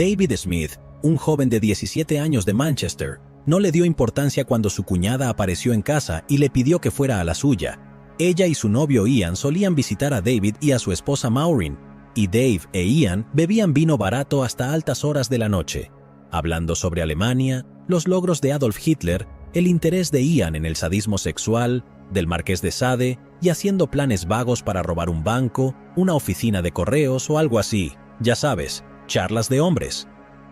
David Smith, un joven de 17 años de Manchester, no le dio importancia cuando su cuñada apareció en casa y le pidió que fuera a la suya. Ella y su novio Ian solían visitar a David y a su esposa Maureen, y Dave e Ian bebían vino barato hasta altas horas de la noche, hablando sobre Alemania, los logros de Adolf Hitler, el interés de Ian en el sadismo sexual, del Marqués de Sade, y haciendo planes vagos para robar un banco, una oficina de correos o algo así. Ya sabes, charlas de hombres.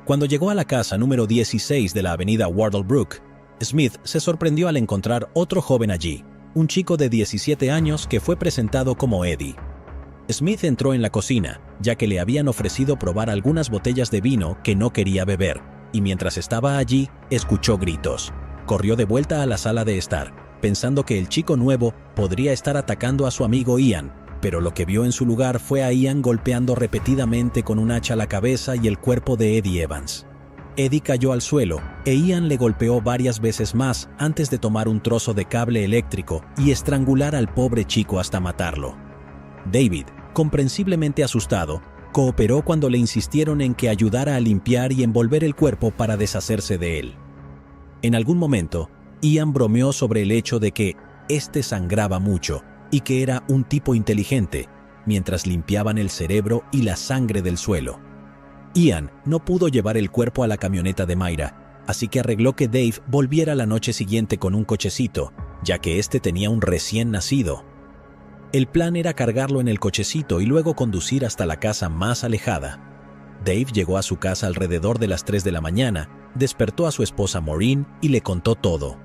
Cuando llegó a la casa número 16 de la avenida Wardlebrook, Smith se sorprendió al encontrar otro joven allí, un chico de 17 años que fue presentado como Eddie. Smith entró en la cocina, ya que le habían ofrecido probar algunas botellas de vino que no quería beber, y mientras estaba allí, escuchó gritos. Corrió de vuelta a la sala de estar, pensando que el chico nuevo podría estar atacando a su amigo Ian, pero lo que vio en su lugar fue a Ian golpeando repetidamente con un hacha la cabeza y el cuerpo de Eddie Evans. Eddie cayó al suelo e Ian le golpeó varias veces más antes de tomar un trozo de cable eléctrico y estrangular al pobre chico hasta matarlo. David, comprensiblemente asustado, cooperó cuando le insistieron en que ayudara a limpiar y envolver el cuerpo para deshacerse de él. En algún momento, Ian bromeó sobre el hecho de que este sangraba mucho y que era un tipo inteligente, mientras limpiaban el cerebro y la sangre del suelo. Ian no pudo llevar el cuerpo a la camioneta de Mayra, así que arregló que Dave volviera la noche siguiente con un cochecito, ya que este tenía un recién nacido. El plan era cargarlo en el cochecito y luego conducir hasta la casa más alejada. Dave llegó a su casa alrededor de las 3 de la mañana, despertó a su esposa Maureen y le contó todo.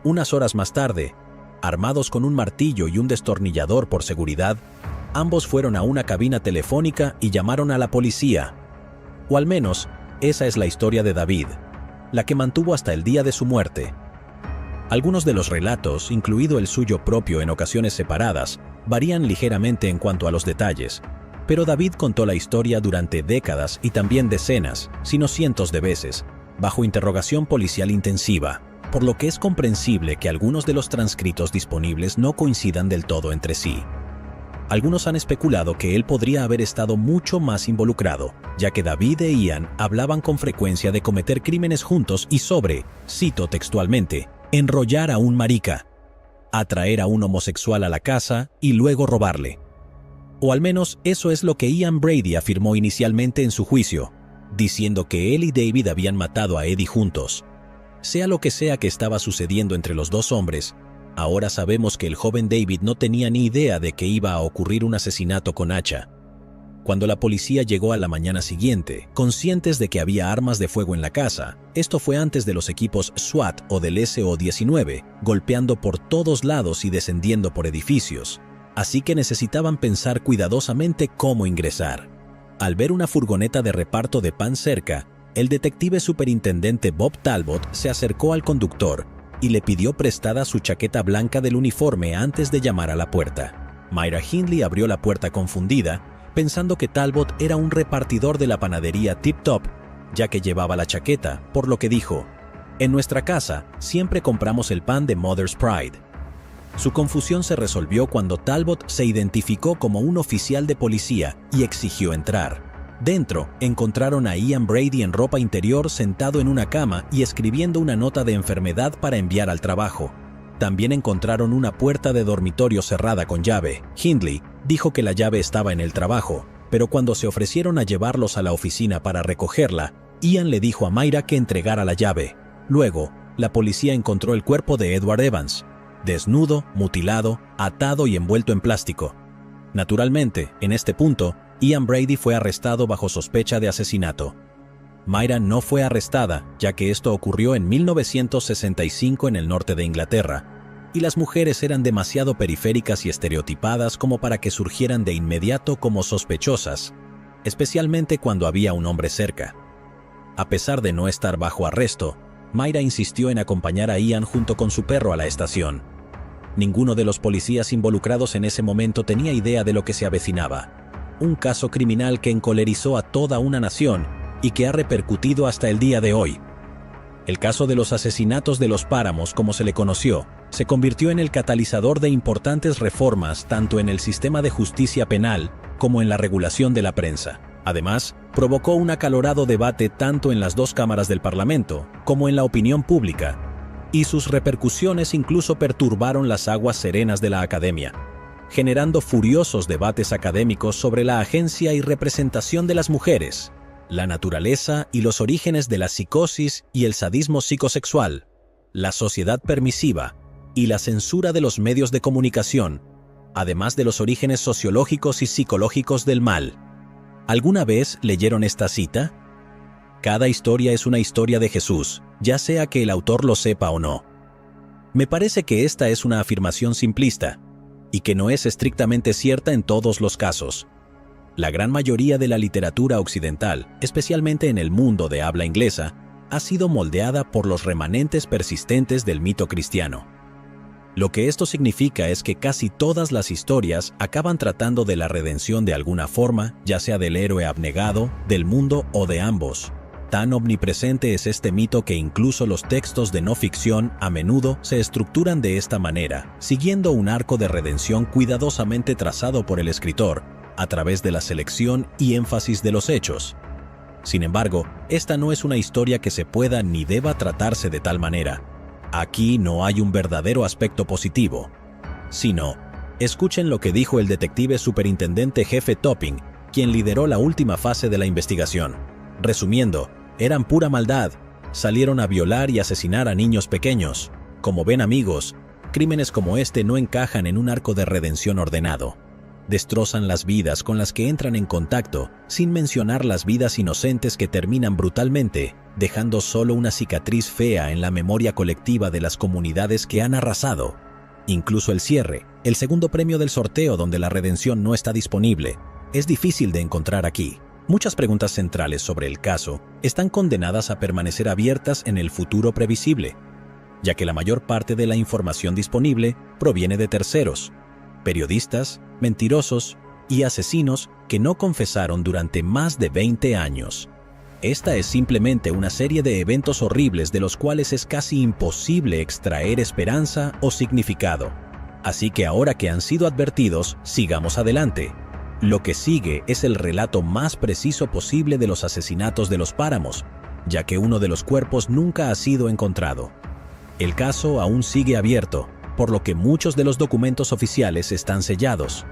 Unas horas más tarde, armados con un martillo y un destornillador por seguridad, ambos fueron a una cabina telefónica y llamaron a la policía. O al menos, esa es la historia de David, la que mantuvo hasta el día de su muerte. Algunos de los relatos, incluido el suyo propio en ocasiones separadas, varían ligeramente en cuanto a los detalles, pero David contó la historia durante décadas y también decenas, si no cientos de veces, bajo interrogación policial intensiva, por lo que es comprensible que algunos de los transcritos disponibles no coincidan del todo entre sí. Algunos han especulado que él podría haber estado mucho más involucrado, ya que David e Ian hablaban con frecuencia de cometer crímenes juntos y sobre, cito textualmente, enrollar a un marica, atraer a un homosexual a la casa y luego robarle. O al menos eso es lo que Ian Brady afirmó inicialmente en su juicio, diciendo que él y David habían matado a Eddie juntos. Sea lo que sea que estaba sucediendo entre los dos hombres, ahora sabemos que el joven David no tenía ni idea de que iba a ocurrir un asesinato con hacha. Cuando la policía llegó a la mañana siguiente, conscientes de que había armas de fuego en la casa, esto fue antes de los equipos SWAT o del SO-19, golpeando por todos lados y descendiendo por edificios, así que necesitaban pensar cuidadosamente cómo ingresar. Al ver una furgoneta de reparto de pan cerca, el detective superintendente Bob Talbot se acercó al conductor y le pidió prestada su chaqueta blanca del uniforme antes de llamar a la puerta. Myra Hindley abrió la puerta confundida, pensando que Talbot era un repartidor de la panadería Tip Top, ya que llevaba la chaqueta, por lo que dijo: «En nuestra casa siempre compramos el pan de Mother's Pride». Su confusión se resolvió cuando Talbot se identificó como un oficial de policía y exigió entrar. Dentro, encontraron a Ian Brady en ropa interior sentado en una cama y escribiendo una nota de enfermedad para enviar al trabajo. También encontraron una puerta de dormitorio cerrada con llave. Hindley dijo que la llave estaba en el trabajo, pero cuando se ofrecieron a llevarlos a la oficina para recogerla, Ian le dijo a Myra que entregara la llave. Luego, la policía encontró el cuerpo de Edward Evans, desnudo, mutilado, atado y envuelto en plástico. Naturalmente, en este punto, Ian Brady fue arrestado bajo sospecha de asesinato. Myra no fue arrestada, ya que esto ocurrió en 1965 en el norte de Inglaterra, y las mujeres eran demasiado periféricas y estereotipadas como para que surgieran de inmediato como sospechosas, especialmente cuando había un hombre cerca. A pesar de no estar bajo arresto, Myra insistió en acompañar a Ian junto con su perro a la estación. Ninguno de los policías involucrados en ese momento tenía idea de lo que se avecinaba. Un caso criminal que encolerizó a toda una nación y que ha repercutido hasta el día de hoy. El caso de los asesinatos de los Páramos, como se le conoció, se convirtió en el catalizador de importantes reformas tanto en el sistema de justicia penal como en la regulación de la prensa. Además, provocó un acalorado debate tanto en las dos cámaras del Parlamento como en la opinión pública, y sus repercusiones incluso perturbaron las aguas serenas de la academia, generando furiosos debates académicos sobre la agencia y representación de las mujeres, la naturaleza y los orígenes de la psicosis y el sadismo psicosexual, la sociedad permisiva y la censura de los medios de comunicación, además de los orígenes sociológicos y psicológicos del mal. ¿Alguna vez leyeron esta cita? Cada historia es una historia de Jesús, ya sea que el autor lo sepa o no. Me parece que esta es una afirmación simplista, y que no es estrictamente cierta en todos los casos. La gran mayoría de la literatura occidental, especialmente en el mundo de habla inglesa, ha sido moldeada por los remanentes persistentes del mito cristiano. Lo que esto significa es que casi todas las historias acaban tratando de la redención de alguna forma, ya sea del héroe abnegado, del mundo o de ambos. Tan omnipresente es este mito que incluso los textos de no ficción a menudo se estructuran de esta manera, siguiendo un arco de redención cuidadosamente trazado por el escritor, a través de la selección y énfasis de los hechos. Sin embargo, esta no es una historia que se pueda ni deba tratarse de tal manera. Aquí no hay un verdadero aspecto positivo, sino, escuchen lo que dijo el detective superintendente jefe Topping, quien lideró la última fase de la investigación. Resumiendo, eran pura maldad, salieron a violar y asesinar a niños pequeños. Como ven amigos, crímenes como este no encajan en un arco de redención ordenado. Destrozan las vidas con las que entran en contacto, sin mencionar las vidas inocentes que terminan brutalmente, dejando solo una cicatriz fea en la memoria colectiva de las comunidades que han arrasado. Incluso el cierre, el segundo premio del sorteo donde la redención no está disponible, es difícil de encontrar aquí. Muchas preguntas centrales sobre el caso están condenadas a permanecer abiertas en el futuro previsible, ya que la mayor parte de la información disponible proviene de terceros, periodistas, mentirosos y asesinos que no confesaron durante más de 20 años. Esta es simplemente una serie de eventos horribles de los cuales es casi imposible extraer esperanza o significado. Así que ahora que han sido advertidos, sigamos adelante. Lo que sigue es el relato más preciso posible de los asesinatos de los páramos, ya que uno de los cuerpos nunca ha sido encontrado. El caso aún sigue abierto, por lo que muchos de los documentos oficiales están sellados.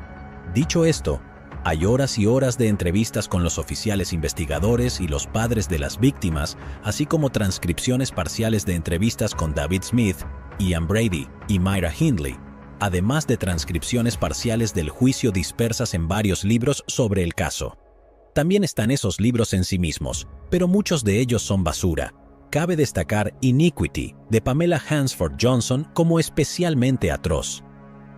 Dicho esto, hay horas y horas de entrevistas con los oficiales investigadores y los padres de las víctimas, así como transcripciones parciales de entrevistas con David Smith, Ian Brady y Myra Hindley, además de transcripciones parciales del juicio dispersas en varios libros sobre el caso. También están esos libros en sí mismos, pero muchos de ellos son basura. Cabe destacar Iniquity, de Pamela Hansford Johnson, como especialmente atroz.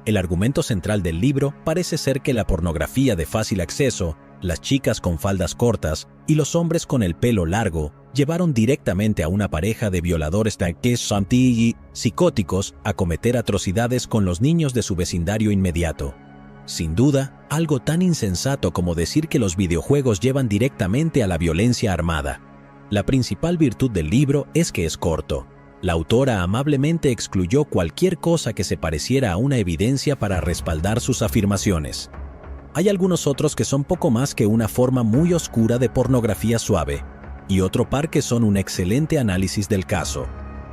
El argumento central del libro parece ser que la pornografía de fácil acceso, las chicas con faldas cortas y los hombres con el pelo largo llevaron directamente a una pareja de violadores psicóticos a cometer atrocidades con los niños de su vecindario inmediato. Sin duda, algo tan insensato como decir que los videojuegos llevan directamente a la violencia armada. La principal virtud del libro es que es corto. La autora amablemente excluyó cualquier cosa que se pareciera a una evidencia para respaldar sus afirmaciones. Hay algunos otros que son poco más que una forma muy oscura de pornografía suave, y otro par que son un excelente análisis del caso,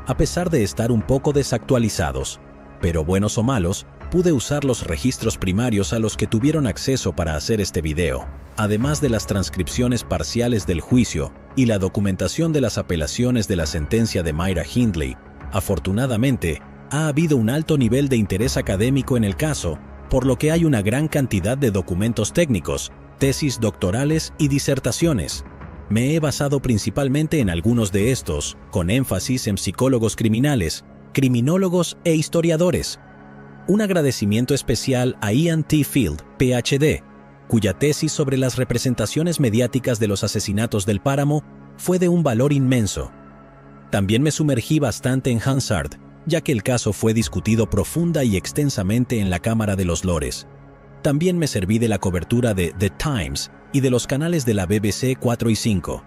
a pesar de estar un poco desactualizados. Pero buenos o malos, pude usar los registros primarios a los que tuvieron acceso para hacer este video, además de las transcripciones parciales del juicio y la documentación de las apelaciones de la sentencia de Myra Hindley. Afortunadamente, ha habido un alto nivel de interés académico en el caso, por lo que hay una gran cantidad de documentos técnicos, tesis doctorales y disertaciones. Me he basado principalmente en algunos de estos, con énfasis en psicólogos criminales, criminólogos e historiadores. Un agradecimiento especial a Ian T. Field, Ph.D., cuya tesis sobre las representaciones mediáticas de los asesinatos del páramo fue de un valor inmenso. También me sumergí bastante en Hansard, ya que el caso fue discutido profunda y extensamente en la Cámara de los Lores. También me serví de la cobertura de The Times y de los canales de la BBC 4 y 5.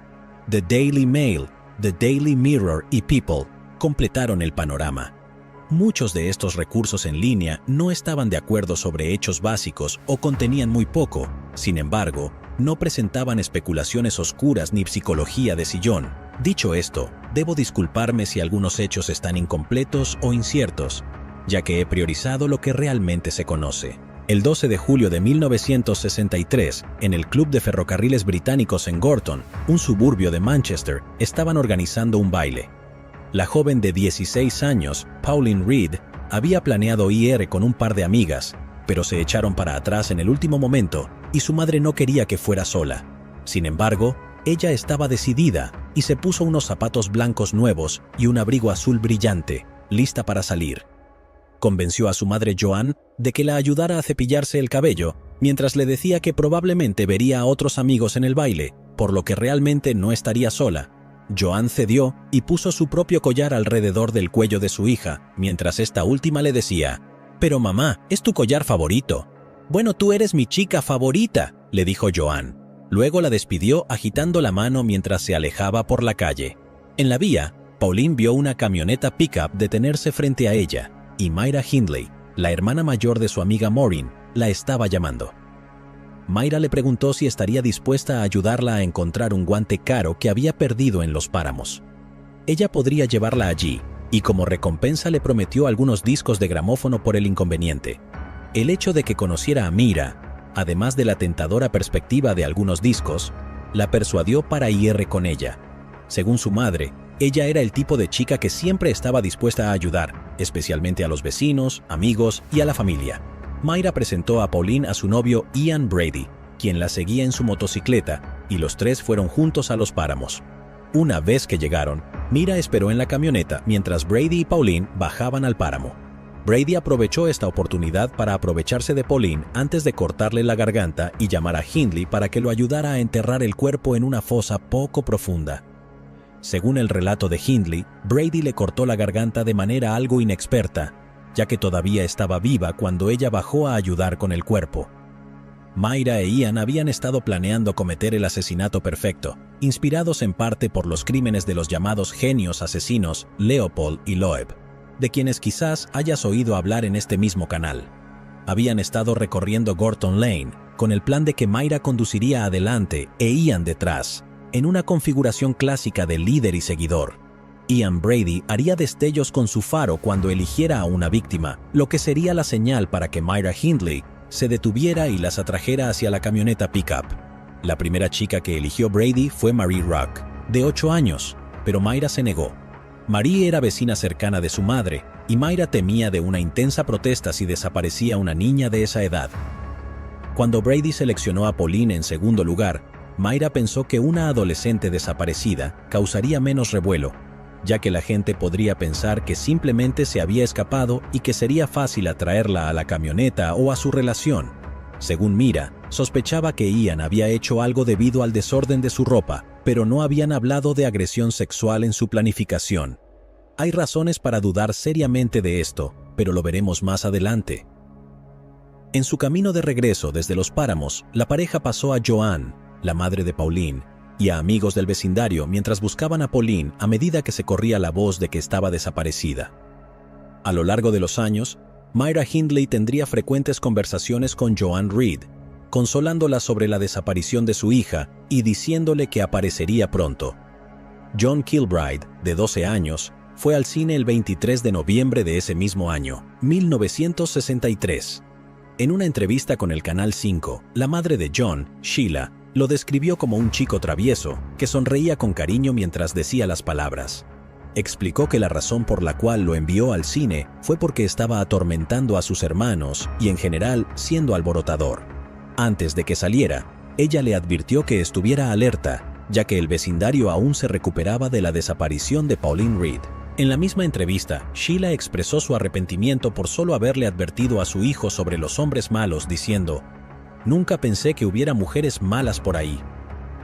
The Daily Mail, The Daily Mirror y People completaron el panorama. Muchos de estos recursos en línea no estaban de acuerdo sobre hechos básicos o contenían muy poco. Sin embargo, no presentaban especulaciones oscuras ni psicología de sillón. Dicho esto, debo disculparme si algunos hechos están incompletos o inciertos, ya que he priorizado lo que realmente se conoce. El 12 de julio de 1963, en el Club de Ferrocarriles Británicos en Gorton, un suburbio de Manchester, estaban organizando un baile. La joven de 16 años, Pauline Reed, había planeado ir con un par de amigas, pero se echaron para atrás en el último momento y su madre no quería que fuera sola. Sin embargo, ella estaba decidida y se puso unos zapatos blancos nuevos y un abrigo azul brillante, lista para salir. Convenció a su madre Joan de que la ayudara a cepillarse el cabello, mientras le decía que probablemente vería a otros amigos en el baile, por lo que realmente no estaría sola. Joan cedió y puso su propio collar alrededor del cuello de su hija, mientras esta última le decía: «Pero mamá, es tu collar favorito». «Bueno, tú eres mi chica favorita», le dijo Joan. Luego la despidió agitando la mano mientras se alejaba por la calle. En la vía, Pauline vio una camioneta pickup detenerse frente a ella, y Myra Hindley, la hermana mayor de su amiga Maureen, la estaba llamando. Myra le preguntó si estaría dispuesta a ayudarla a encontrar un guante caro que había perdido en los páramos. Ella podría llevarla allí, y como recompensa le prometió algunos discos de gramófono por el inconveniente. El hecho de que conociera a Myra, además de la tentadora perspectiva de algunos discos, la persuadió para ir con ella. Según su madre, ella era el tipo de chica que siempre estaba dispuesta a ayudar, especialmente a los vecinos, amigos y a la familia. Myra presentó a Pauline a su novio Ian Brady, quien la seguía en su motocicleta, y los tres fueron juntos a los páramos. Una vez que llegaron, Myra esperó en la camioneta mientras Brady y Pauline bajaban al páramo. Brady aprovechó esta oportunidad para aprovecharse de Pauline antes de cortarle la garganta y llamar a Hindley para que lo ayudara a enterrar el cuerpo en una fosa poco profunda. Según el relato de Hindley, Brady le cortó la garganta de manera algo inexperta, ya que todavía estaba viva cuando ella bajó a ayudar con el cuerpo. Myra e Ian habían estado planeando cometer el asesinato perfecto, inspirados en parte por los crímenes de los llamados genios asesinos Leopold y Loeb, de quienes quizás hayas oído hablar en este mismo canal. Habían estado recorriendo Gorton Lane, con el plan de que Myra conduciría adelante e Ian detrás, en una configuración clásica de líder y seguidor. Ian Brady haría destellos con su faro cuando eligiera a una víctima, lo que sería la señal para que Myra Hindley se detuviera y las atrajera hacia la camioneta pickup. La primera chica que eligió Brady fue Marie Rock, de 8 años, pero Myra se negó. Marie era vecina cercana de su madre, y Myra temía de una intensa protesta si desaparecía una niña de esa edad. Cuando Brady seleccionó a Pauline en segundo lugar, Myra pensó que una adolescente desaparecida causaría menos revuelo, ya que la gente podría pensar que simplemente se había escapado y que sería fácil atraerla a la camioneta o a su relación. Según Myra, sospechaba que Ian había hecho algo debido al desorden de su ropa, pero no habían hablado de agresión sexual en su planificación. Hay razones para dudar seriamente de esto, pero lo veremos más adelante. En su camino de regreso desde los páramos, la pareja pasó a Joan, la madre de Pauline, y a amigos del vecindario mientras buscaban a Pauline a medida que se corría la voz de que estaba desaparecida. A lo largo de los años, Myra Hindley tendría frecuentes conversaciones con Joan Reed, consolándola sobre la desaparición de su hija y diciéndole que aparecería pronto. John Kilbride, de 12 años, fue al cine el 23 de noviembre de ese mismo año, 1963. En una entrevista con el Canal 5, la madre de John, Sheila, lo describió como un chico travieso que sonreía con cariño mientras decía las palabras. Explicó que la razón por la cual lo envió al cine fue porque estaba atormentando a sus hermanos y en general siendo alborotador. Antes de que saliera, ella le advirtió que estuviera alerta, ya que el vecindario aún se recuperaba de la desaparición de Pauline Reed. En la misma entrevista, Sheila expresó su arrepentimiento por solo haberle advertido a su hijo sobre los hombres malos, diciendo: «Nunca pensé que hubiera mujeres malas por ahí».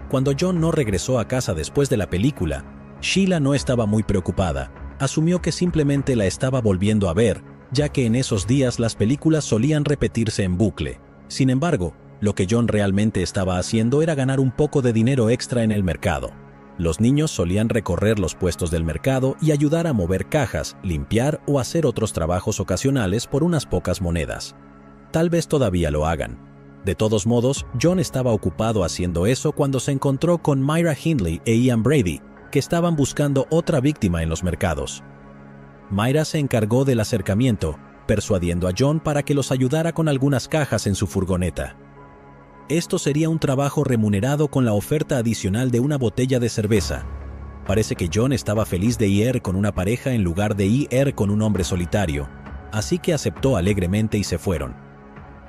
Cuando John no regresó a casa después de la película, Sheila no estaba muy preocupada. Asumió que simplemente la estaba volviendo a ver, ya que en esos días las películas solían repetirse en bucle. Sin embargo, lo que John realmente estaba haciendo era ganar un poco de dinero extra en el mercado. Los niños solían recorrer los puestos del mercado y ayudar a mover cajas, limpiar o hacer otros trabajos ocasionales por unas pocas monedas. Tal vez todavía lo hagan. De todos modos, John estaba ocupado haciendo eso cuando se encontró con Myra Hindley e Ian Brady, que estaban buscando otra víctima en los mercados. Myra se encargó del acercamiento, persuadiendo a John para que los ayudara con algunas cajas en su furgoneta. Esto sería un trabajo remunerado con la oferta adicional de una botella de cerveza. Parece que John estaba feliz de ir con una pareja en lugar de ir con un hombre solitario, así que aceptó alegremente y se fueron.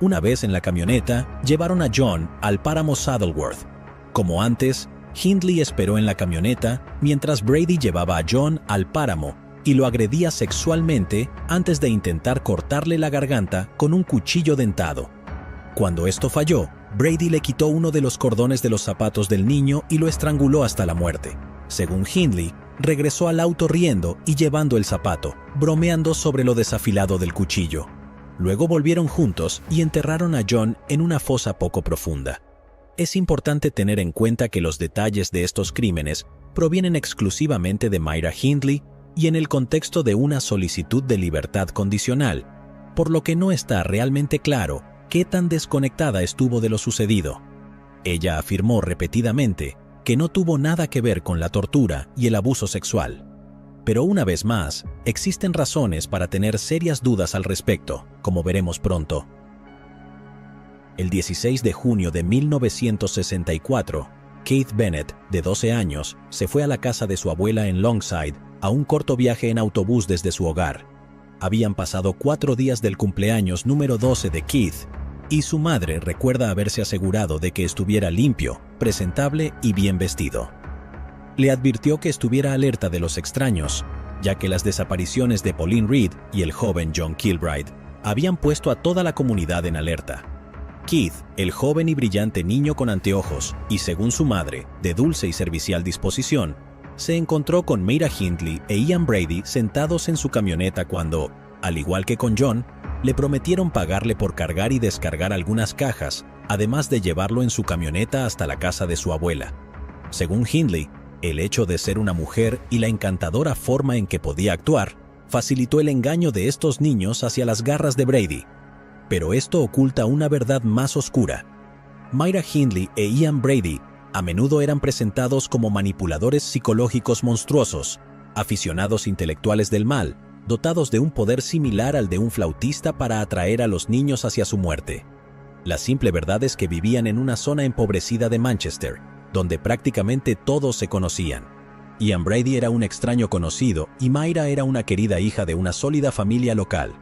Una vez en la camioneta, llevaron a John al páramo Saddleworth. Como antes, Hindley esperó en la camioneta mientras Brady llevaba a John al páramo y lo agredía sexualmente antes de intentar cortarle la garganta con un cuchillo dentado. Cuando esto falló, Brady le quitó uno de los cordones de los zapatos del niño y lo estranguló hasta la muerte. Según Hindley, regresó al auto riendo y llevando el zapato, bromeando sobre lo desafilado del cuchillo. Luego volvieron juntos y enterraron a John en una fosa poco profunda. Es importante tener en cuenta que los detalles de estos crímenes provienen exclusivamente de Myra Hindley y en el contexto de una solicitud de libertad condicional, por lo que no está realmente claro qué tan desconectada estuvo de lo sucedido. Ella afirmó repetidamente que no tuvo nada que ver con la tortura y el abuso sexual. Pero una vez más, existen razones para tener serias dudas al respecto, como veremos pronto. El 16 de junio de 1964, Keith Bennett, de 12 años, se fue a la casa de su abuela en Longside a un corto viaje en autobús desde su hogar. Habían pasado 4 días del cumpleaños número 12 de Keith, y su madre recuerda haberse asegurado de que estuviera limpio, presentable y bien vestido. Le advirtió que estuviera alerta de los extraños, ya que las desapariciones de Pauline Reed y el joven John Kilbride habían puesto a toda la comunidad en alerta. Keith, el joven y brillante niño con anteojos y, según su madre, de dulce y servicial disposición, se encontró con Myra Hindley e Ian Brady sentados en su camioneta cuando, al igual que con John, le prometieron pagarle por cargar y descargar algunas cajas, además de llevarlo en su camioneta hasta la casa de su abuela. Según Hindley, el hecho de ser una mujer y la encantadora forma en que podía actuar facilitó el engaño de estos niños hacia las garras de Brady. Pero esto oculta una verdad más oscura. Myra Hindley e Ian Brady a menudo eran presentados como manipuladores psicológicos monstruosos, aficionados intelectuales del mal, dotados de un poder similar al de un flautista para atraer a los niños hacia su muerte. La simple verdad es que vivían en una zona empobrecida de Manchester, donde prácticamente todos se conocían. Ian Brady era un extraño conocido y Myra era una querida hija de una sólida familia local.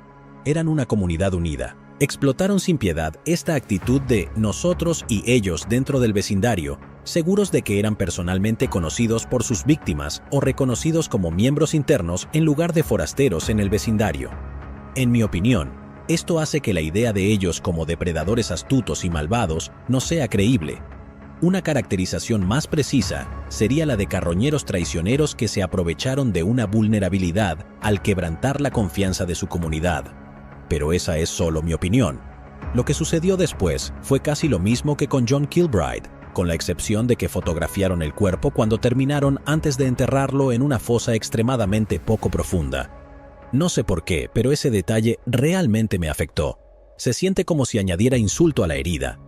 Eran una comunidad unida. Explotaron sin piedad esta actitud de nosotros y ellos dentro del vecindario, seguros de que eran personalmente conocidos por sus víctimas o reconocidos como miembros internos en lugar de forasteros en el vecindario. En mi opinión, esto hace que la idea de ellos como depredadores astutos y malvados no sea creíble. Una caracterización más precisa sería la de carroñeros traicioneros que se aprovecharon de una vulnerabilidad al quebrantar la confianza de su comunidad. Pero esa es solo mi opinión. Lo que sucedió después fue casi lo mismo que con John Kilbride, con la excepción de que fotografiaron el cuerpo cuando terminaron antes de enterrarlo en una fosa extremadamente poco profunda. No sé por qué, pero ese detalle realmente me afectó. Se siente como si añadiera insulto a la herida.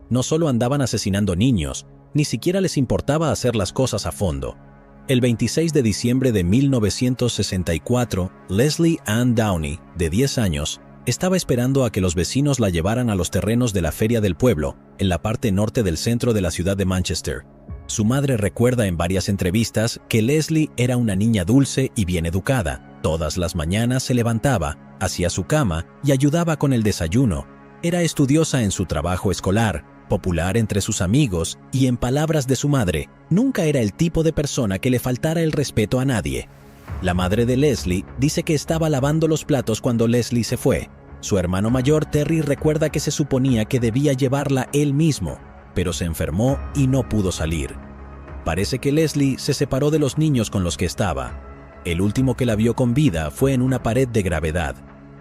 No solo andaban asesinando niños, ni siquiera les importaba hacer las cosas a fondo. El 26 de diciembre de 1964, Leslie Ann Downey, de 10 años, estaba esperando a que los vecinos la llevaran a los terrenos de la feria del pueblo, en la parte norte del centro de la ciudad de Manchester. Su madre recuerda en varias entrevistas que Leslie era una niña dulce y bien educada. Todas las mañanas se levantaba, hacía su cama y ayudaba con el desayuno. Era estudiosa en su trabajo escolar, popular entre sus amigos y, en palabras de su madre, nunca era el tipo de persona que le faltara el respeto a nadie. La madre de Leslie dice que estaba lavando los platos cuando Leslie se fue. Su hermano mayor Terry recuerda que se suponía que debía llevarla él mismo, pero se enfermó y no pudo salir. Parece que Leslie se separó de los niños con los que estaba. El último que la vio con vida fue en una pared de gravedad,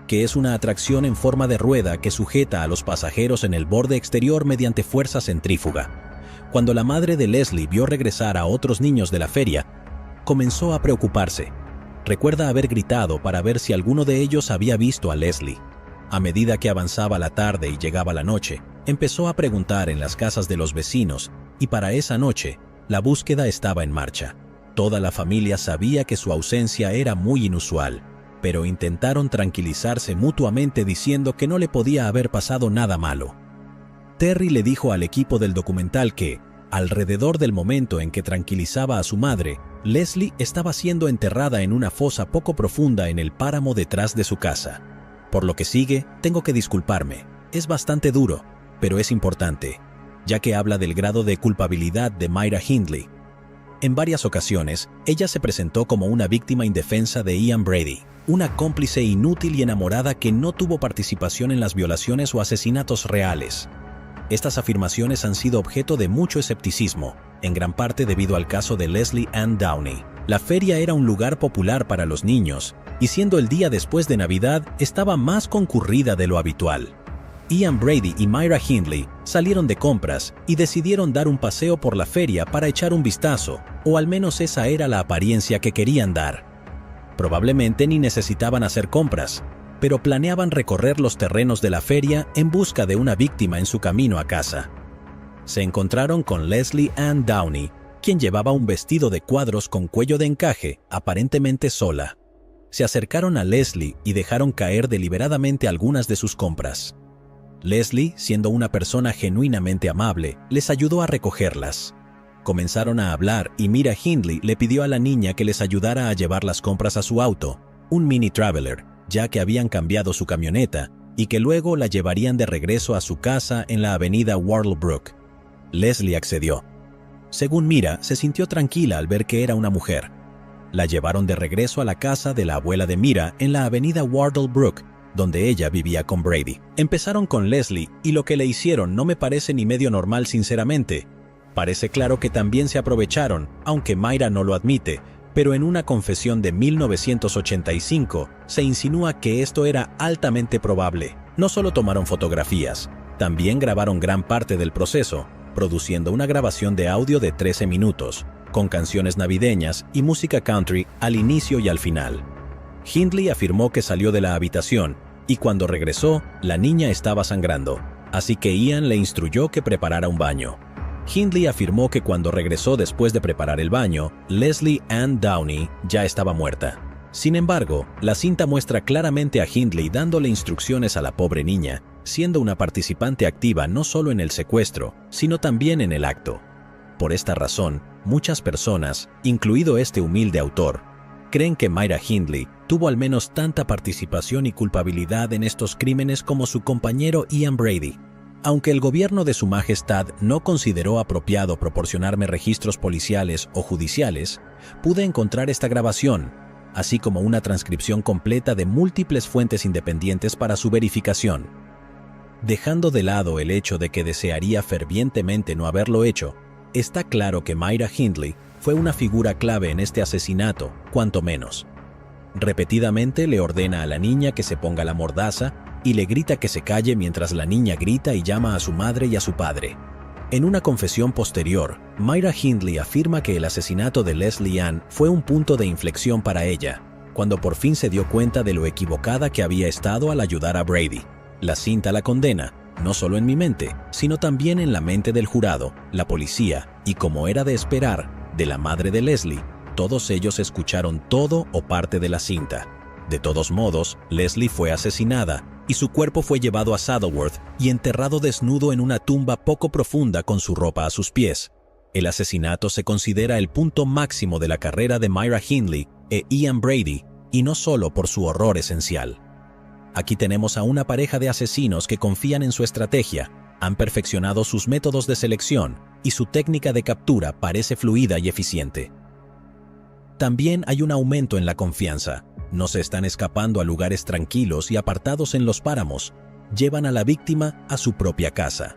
que es una atracción en forma de rueda que sujeta a los pasajeros en el borde exterior mediante fuerza centrífuga. Cuando la madre de Leslie vio regresar a otros niños de la feria, comenzó a preocuparse. Recuerda haber gritado para ver si alguno de ellos había visto a Leslie. A medida que avanzaba la tarde y llegaba la noche, empezó a preguntar en las casas de los vecinos y para esa noche, la búsqueda estaba en marcha. Toda la familia sabía que su ausencia era muy inusual, pero intentaron tranquilizarse mutuamente diciendo que no le podía haber pasado nada malo. Terry le dijo al equipo del documental que, alrededor del momento en que tranquilizaba a su madre, Leslie estaba siendo enterrada en una fosa poco profunda en el páramo detrás de su casa. Por lo que sigue, tengo que disculparme. Es bastante duro, pero es importante, ya que habla del grado de culpabilidad de Myra Hindley. En varias ocasiones, ella se presentó como una víctima indefensa de Ian Brady, una cómplice inútil y enamorada que no tuvo participación en las violaciones o asesinatos reales. Estas afirmaciones han sido objeto de mucho escepticismo, en gran parte debido al caso de Leslie Ann Downey. La feria era un lugar popular para los niños, y siendo el día después de Navidad, estaba más concurrida de lo habitual. Ian Brady y Myra Hindley salieron de compras y decidieron dar un paseo por la feria para echar un vistazo, o al menos esa era la apariencia que querían dar. Probablemente ni necesitaban hacer compras, pero planeaban recorrer los terrenos de la feria en busca de una víctima en su camino a casa. Se encontraron con Leslie Ann Downey, quien llevaba un vestido de cuadros con cuello de encaje, aparentemente sola. Se acercaron a Leslie y dejaron caer deliberadamente algunas de sus compras. Leslie, siendo una persona genuinamente amable, les ayudó a recogerlas. Comenzaron a hablar y Myra Hindley le pidió a la niña que les ayudara a llevar las compras a su auto, un Mini Traveler, ya que habían cambiado su camioneta y que luego la llevarían de regreso a su casa en la avenida Wardlebrook. Leslie accedió. Según Myra, se sintió tranquila al ver que era una mujer. La llevaron de regreso a la casa de la abuela de Myra en la avenida Wardlebrook, donde ella vivía con Brady. Empezaron con Leslie y lo que le hicieron no me parece ni medio normal sinceramente. Parece claro que también se aprovecharon, aunque Myra no lo admite, pero en una confesión de 1985 se insinúa que esto era altamente probable. No solo tomaron fotografías, también grabaron gran parte del proceso, produciendo una grabación de audio de 13 minutos, con canciones navideñas y música country al inicio y al final. Hindley afirmó que salió de la habitación y cuando regresó, la niña estaba sangrando, así que Ian le instruyó que preparara un baño. Hindley afirmó que cuando regresó después de preparar el baño, Leslie Ann Downey ya estaba muerta. Sin embargo, la cinta muestra claramente a Hindley dándole instrucciones a la pobre niña, siendo una participante activa no solo en el secuestro, sino también en el acto. Por esta razón, muchas personas, incluido este humilde autor, creen que Myra Hindley tuvo al menos tanta participación y culpabilidad en estos crímenes como su compañero Ian Brady. Aunque el gobierno de Su Majestad no consideró apropiado proporcionarme registros policiales o judiciales, pude encontrar esta grabación, así como una transcripción completa de múltiples fuentes independientes para su verificación. Dejando de lado el hecho de que desearía fervientemente no haberlo hecho, está claro que Myra Hindley fue una figura clave en este asesinato, cuanto menos. Repetidamente le ordena a la niña que se ponga la mordaza y le grita que se calle mientras la niña grita y llama a su madre y a su padre. En una confesión posterior, Myra Hindley afirma que el asesinato de Leslie Ann fue un punto de inflexión para ella, cuando por fin se dio cuenta de lo equivocada que había estado al ayudar a Brady. La cinta la condena, no solo en mi mente, sino también en la mente del jurado, la policía y, como era de esperar, de la madre de Leslie. Todos ellos escucharon todo o parte de la cinta. De todos modos, Leslie fue asesinada y su cuerpo fue llevado a Saddleworth y enterrado desnudo en una tumba poco profunda con su ropa a sus pies. El asesinato se considera el punto máximo de la carrera de Myra Hindley e Ian Brady, y no solo por su horror esencial. Aquí tenemos a una pareja de asesinos que confían en su estrategia, han perfeccionado sus métodos de selección y su técnica de captura parece fluida y eficiente. También hay un aumento en la confianza. No se están escapando a lugares tranquilos y apartados en los páramos. Llevan a la víctima a su propia casa.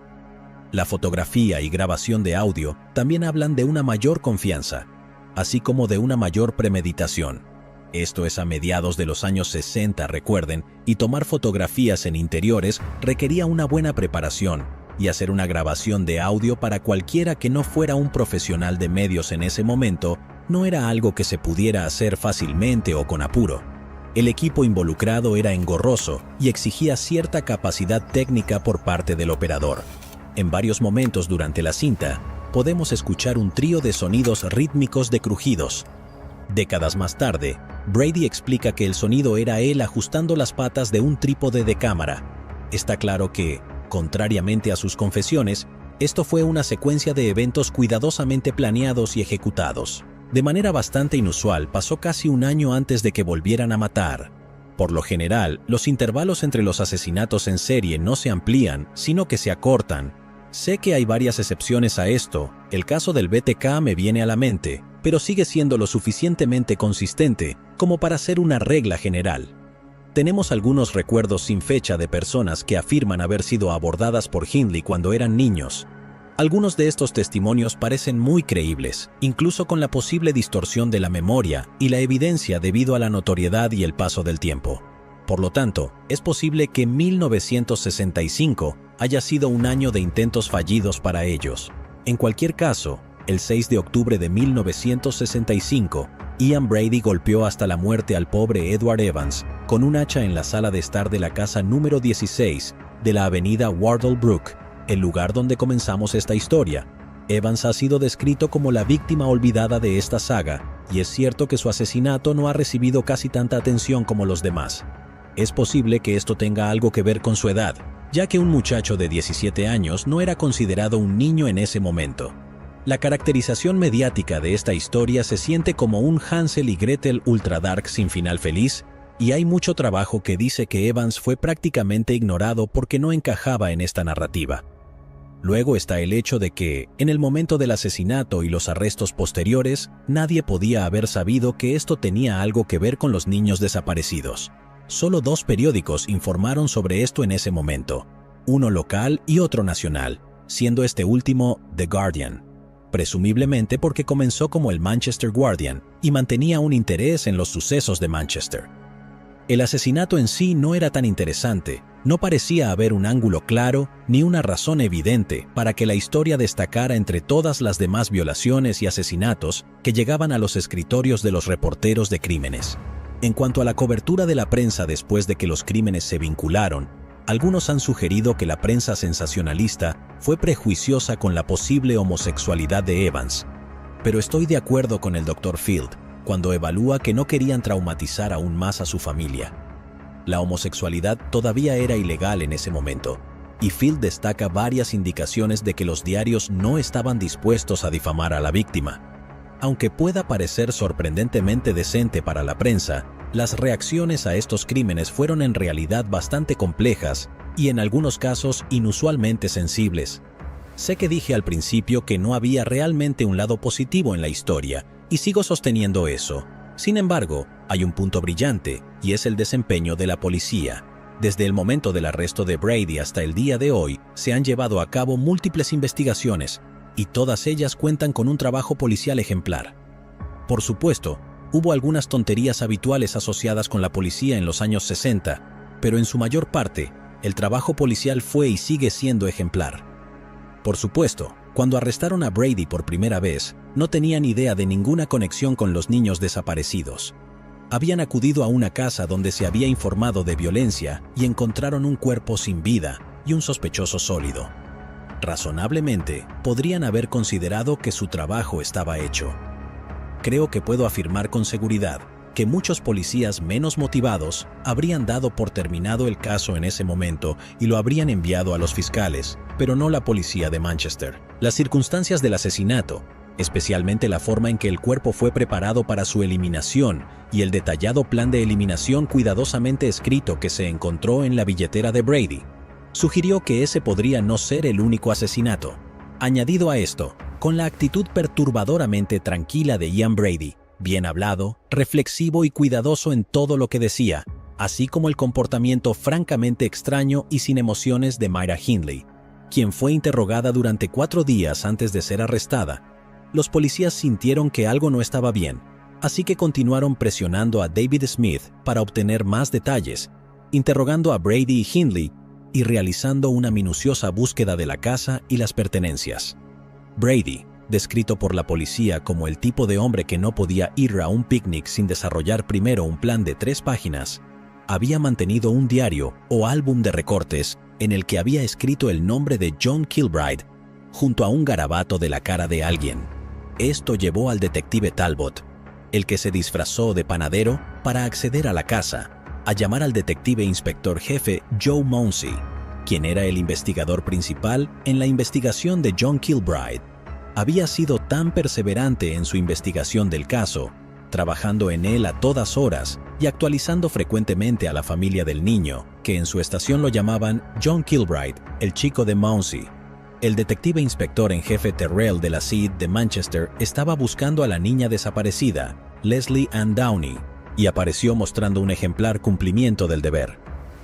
La fotografía y grabación de audio también hablan de una mayor confianza, así como de una mayor premeditación. Esto es a mediados de los años 60, recuerden, y tomar fotografías en interiores requería una buena preparación, y hacer una grabación de audio para cualquiera que no fuera un profesional de medios en ese momento no era algo que se pudiera hacer fácilmente o con apuro. El equipo involucrado era engorroso y exigía cierta capacidad técnica por parte del operador. En varios momentos durante la cinta, podemos escuchar un trío de sonidos rítmicos de crujidos. Décadas más tarde, Brady explica que el sonido era él ajustando las patas de un trípode de cámara. Está claro que, contrariamente a sus confesiones, esto fue una secuencia de eventos cuidadosamente planeados y ejecutados. De manera bastante inusual, pasó casi un año antes de que volvieran a matar. Por lo general, los intervalos entre los asesinatos en serie no se amplían, sino que se acortan. Sé que hay varias excepciones a esto, el caso del BTK me viene a la mente, pero sigue siendo lo suficientemente consistente como para ser una regla general. Tenemos algunos recuerdos sin fecha de personas que afirman haber sido abordadas por Hindley cuando eran niños. Algunos de estos testimonios parecen muy creíbles, incluso con la posible distorsión de la memoria y la evidencia debido a la notoriedad y el paso del tiempo. Por lo tanto, es posible que 1965 haya sido un año de intentos fallidos para ellos. En cualquier caso, el 6 de octubre de 1965, Ian Brady golpeó hasta la muerte al pobre Edward Evans con un hacha en la sala de estar de la casa número 16 de la avenida Wardle Brook, el lugar donde comenzamos esta historia. Evans ha sido descrito como la víctima olvidada de esta saga, y es cierto que su asesinato no ha recibido casi tanta atención como los demás. Es posible que esto tenga algo que ver con su edad, ya que un muchacho de 17 años no era considerado un niño en ese momento. La caracterización mediática de esta historia se siente como un Hansel y Gretel ultra dark sin final feliz, y hay mucho trabajo que dice que Evans fue prácticamente ignorado porque no encajaba en esta narrativa. Luego está el hecho de que, en el momento del asesinato y los arrestos posteriores, nadie podía haber sabido que esto tenía algo que ver con los niños desaparecidos. Solo 2 periódicos informaron sobre esto en ese momento, uno local y otro nacional, siendo este último The Guardian, presumiblemente porque comenzó como el Manchester Guardian y mantenía un interés en los sucesos de Manchester. El asesinato en sí no era tan interesante, no parecía haber un ángulo claro ni una razón evidente para que la historia destacara entre todas las demás violaciones y asesinatos que llegaban a los escritorios de los reporteros de crímenes. En cuanto a la cobertura de la prensa después de que los crímenes se vincularon, algunos han sugerido que la prensa sensacionalista fue prejuiciosa con la posible homosexualidad de Evans, pero estoy de acuerdo con el Dr. Field cuando evalúa que no querían traumatizar aún más a su familia. La homosexualidad todavía era ilegal en ese momento, y Field destaca varias indicaciones de que los diarios no estaban dispuestos a difamar a la víctima. Aunque pueda parecer sorprendentemente decente para la prensa, las reacciones a estos crímenes fueron en realidad bastante complejas y en algunos casos inusualmente sensibles. Sé que dije al principio que no había realmente un lado positivo en la historia, y sigo sosteniendo eso. Sin embargo, hay un punto brillante, y es el desempeño de la policía. Desde el momento del arresto de Brady hasta el día de hoy, se han llevado a cabo múltiples investigaciones, y todas ellas cuentan con un trabajo policial ejemplar. Por supuesto, hubo algunas tonterías habituales asociadas con la policía en los años 60, pero en su mayor parte, el trabajo policial fue y sigue siendo ejemplar. Por supuesto, cuando arrestaron a Brady por primera vez, no tenían idea de ninguna conexión con los niños desaparecidos. Habían acudido a una casa donde se había informado de violencia y encontraron un cuerpo sin vida y un sospechoso sólido. Razonablemente, podrían haber considerado que su trabajo estaba hecho. Creo que puedo afirmar con seguridad que muchos policías menos motivados habrían dado por terminado el caso en ese momento y lo habrían enviado a los fiscales, pero no la policía de Manchester. Las circunstancias del asesinato, especialmente la forma en que el cuerpo fue preparado para su eliminación y el detallado plan de eliminación cuidadosamente escrito que se encontró en la billetera de Brady, sugirió que ese podría no ser el único asesinato. Añadido a esto, con la actitud perturbadoramente tranquila de Ian Brady, bien hablado, reflexivo y cuidadoso en todo lo que decía, así como el comportamiento francamente extraño y sin emociones de Myra Hindley, quien fue interrogada durante 4 días antes de ser arrestada, los policías sintieron que algo no estaba bien, así que continuaron presionando a David Smith para obtener más detalles, interrogando a Brady y Hindley y realizando una minuciosa búsqueda de la casa y las pertenencias. Brady, descrito por la policía como el tipo de hombre que no podía ir a un picnic sin desarrollar primero un plan de 3 páginas, había mantenido un diario o álbum de recortes en el que había escrito el nombre de John Kilbride junto a un garabato de la cara de alguien. Esto llevó al detective Talbot, el que se disfrazó de panadero para acceder a la casa, a llamar al detective inspector jefe Joe Mounsey, quien era el investigador principal en la investigación de John Kilbride. Había sido tan perseverante en su investigación del caso, trabajando en él a todas horas y actualizando frecuentemente a la familia del niño, que en su estación lo llamaban John Kilbride, el chico de Mounsey. El detective inspector en jefe Terrell de la CID de Manchester estaba buscando a la niña desaparecida, Leslie Ann Downey, y apareció mostrando un ejemplar cumplimiento del deber.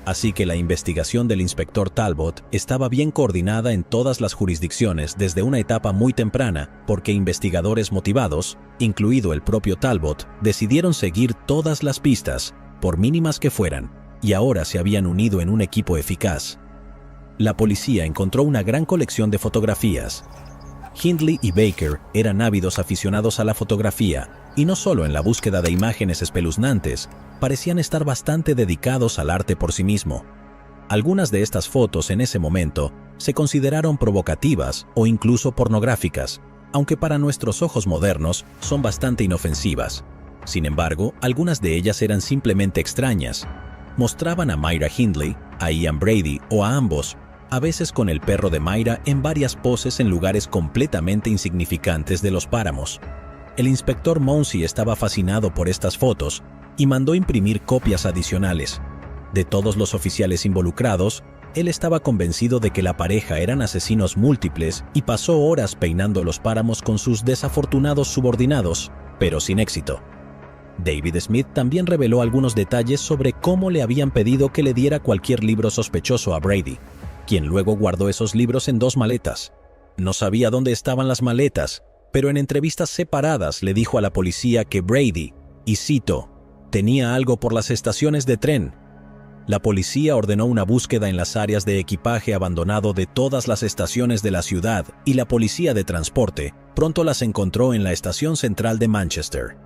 Así que la investigación del inspector Talbot estaba bien coordinada en todas las jurisdicciones desde una etapa muy temprana, porque investigadores motivados, incluido el propio Talbot, decidieron seguir todas las pistas, por mínimas que fueran, y ahora se habían unido en un equipo eficaz. La policía encontró una gran colección de fotografías. Hindley y Baker eran ávidos aficionados a la fotografía, y no solo en la búsqueda de imágenes espeluznantes, parecían estar bastante dedicados al arte por sí mismo. Algunas de estas fotos en ese momento se consideraron provocativas o incluso pornográficas, aunque para nuestros ojos modernos son bastante inofensivas. Sin embargo, algunas de ellas eran simplemente extrañas. Mostraban a Myra Hindley, a Ian Brady o a ambos, a veces con el perro de Myra en varias poses en lugares completamente insignificantes de los páramos. El inspector Mounsey estaba fascinado por estas fotos y mandó imprimir copias adicionales. De todos los oficiales involucrados, él estaba convencido de que la pareja eran asesinos múltiples y pasó horas peinando los páramos con sus desafortunados subordinados, pero sin éxito. David Smith también reveló algunos detalles sobre cómo le habían pedido que le diera cualquier libro sospechoso a Brady, quien luego guardó esos libros en 2 maletas. No sabía dónde estaban las maletas, pero en entrevistas separadas le dijo a la policía que Brady, y cito, tenía algo por las estaciones de tren. La policía ordenó una búsqueda en las áreas de equipaje abandonado de todas las estaciones de la ciudad y la policía de transporte pronto las encontró en la estación central de Manchester.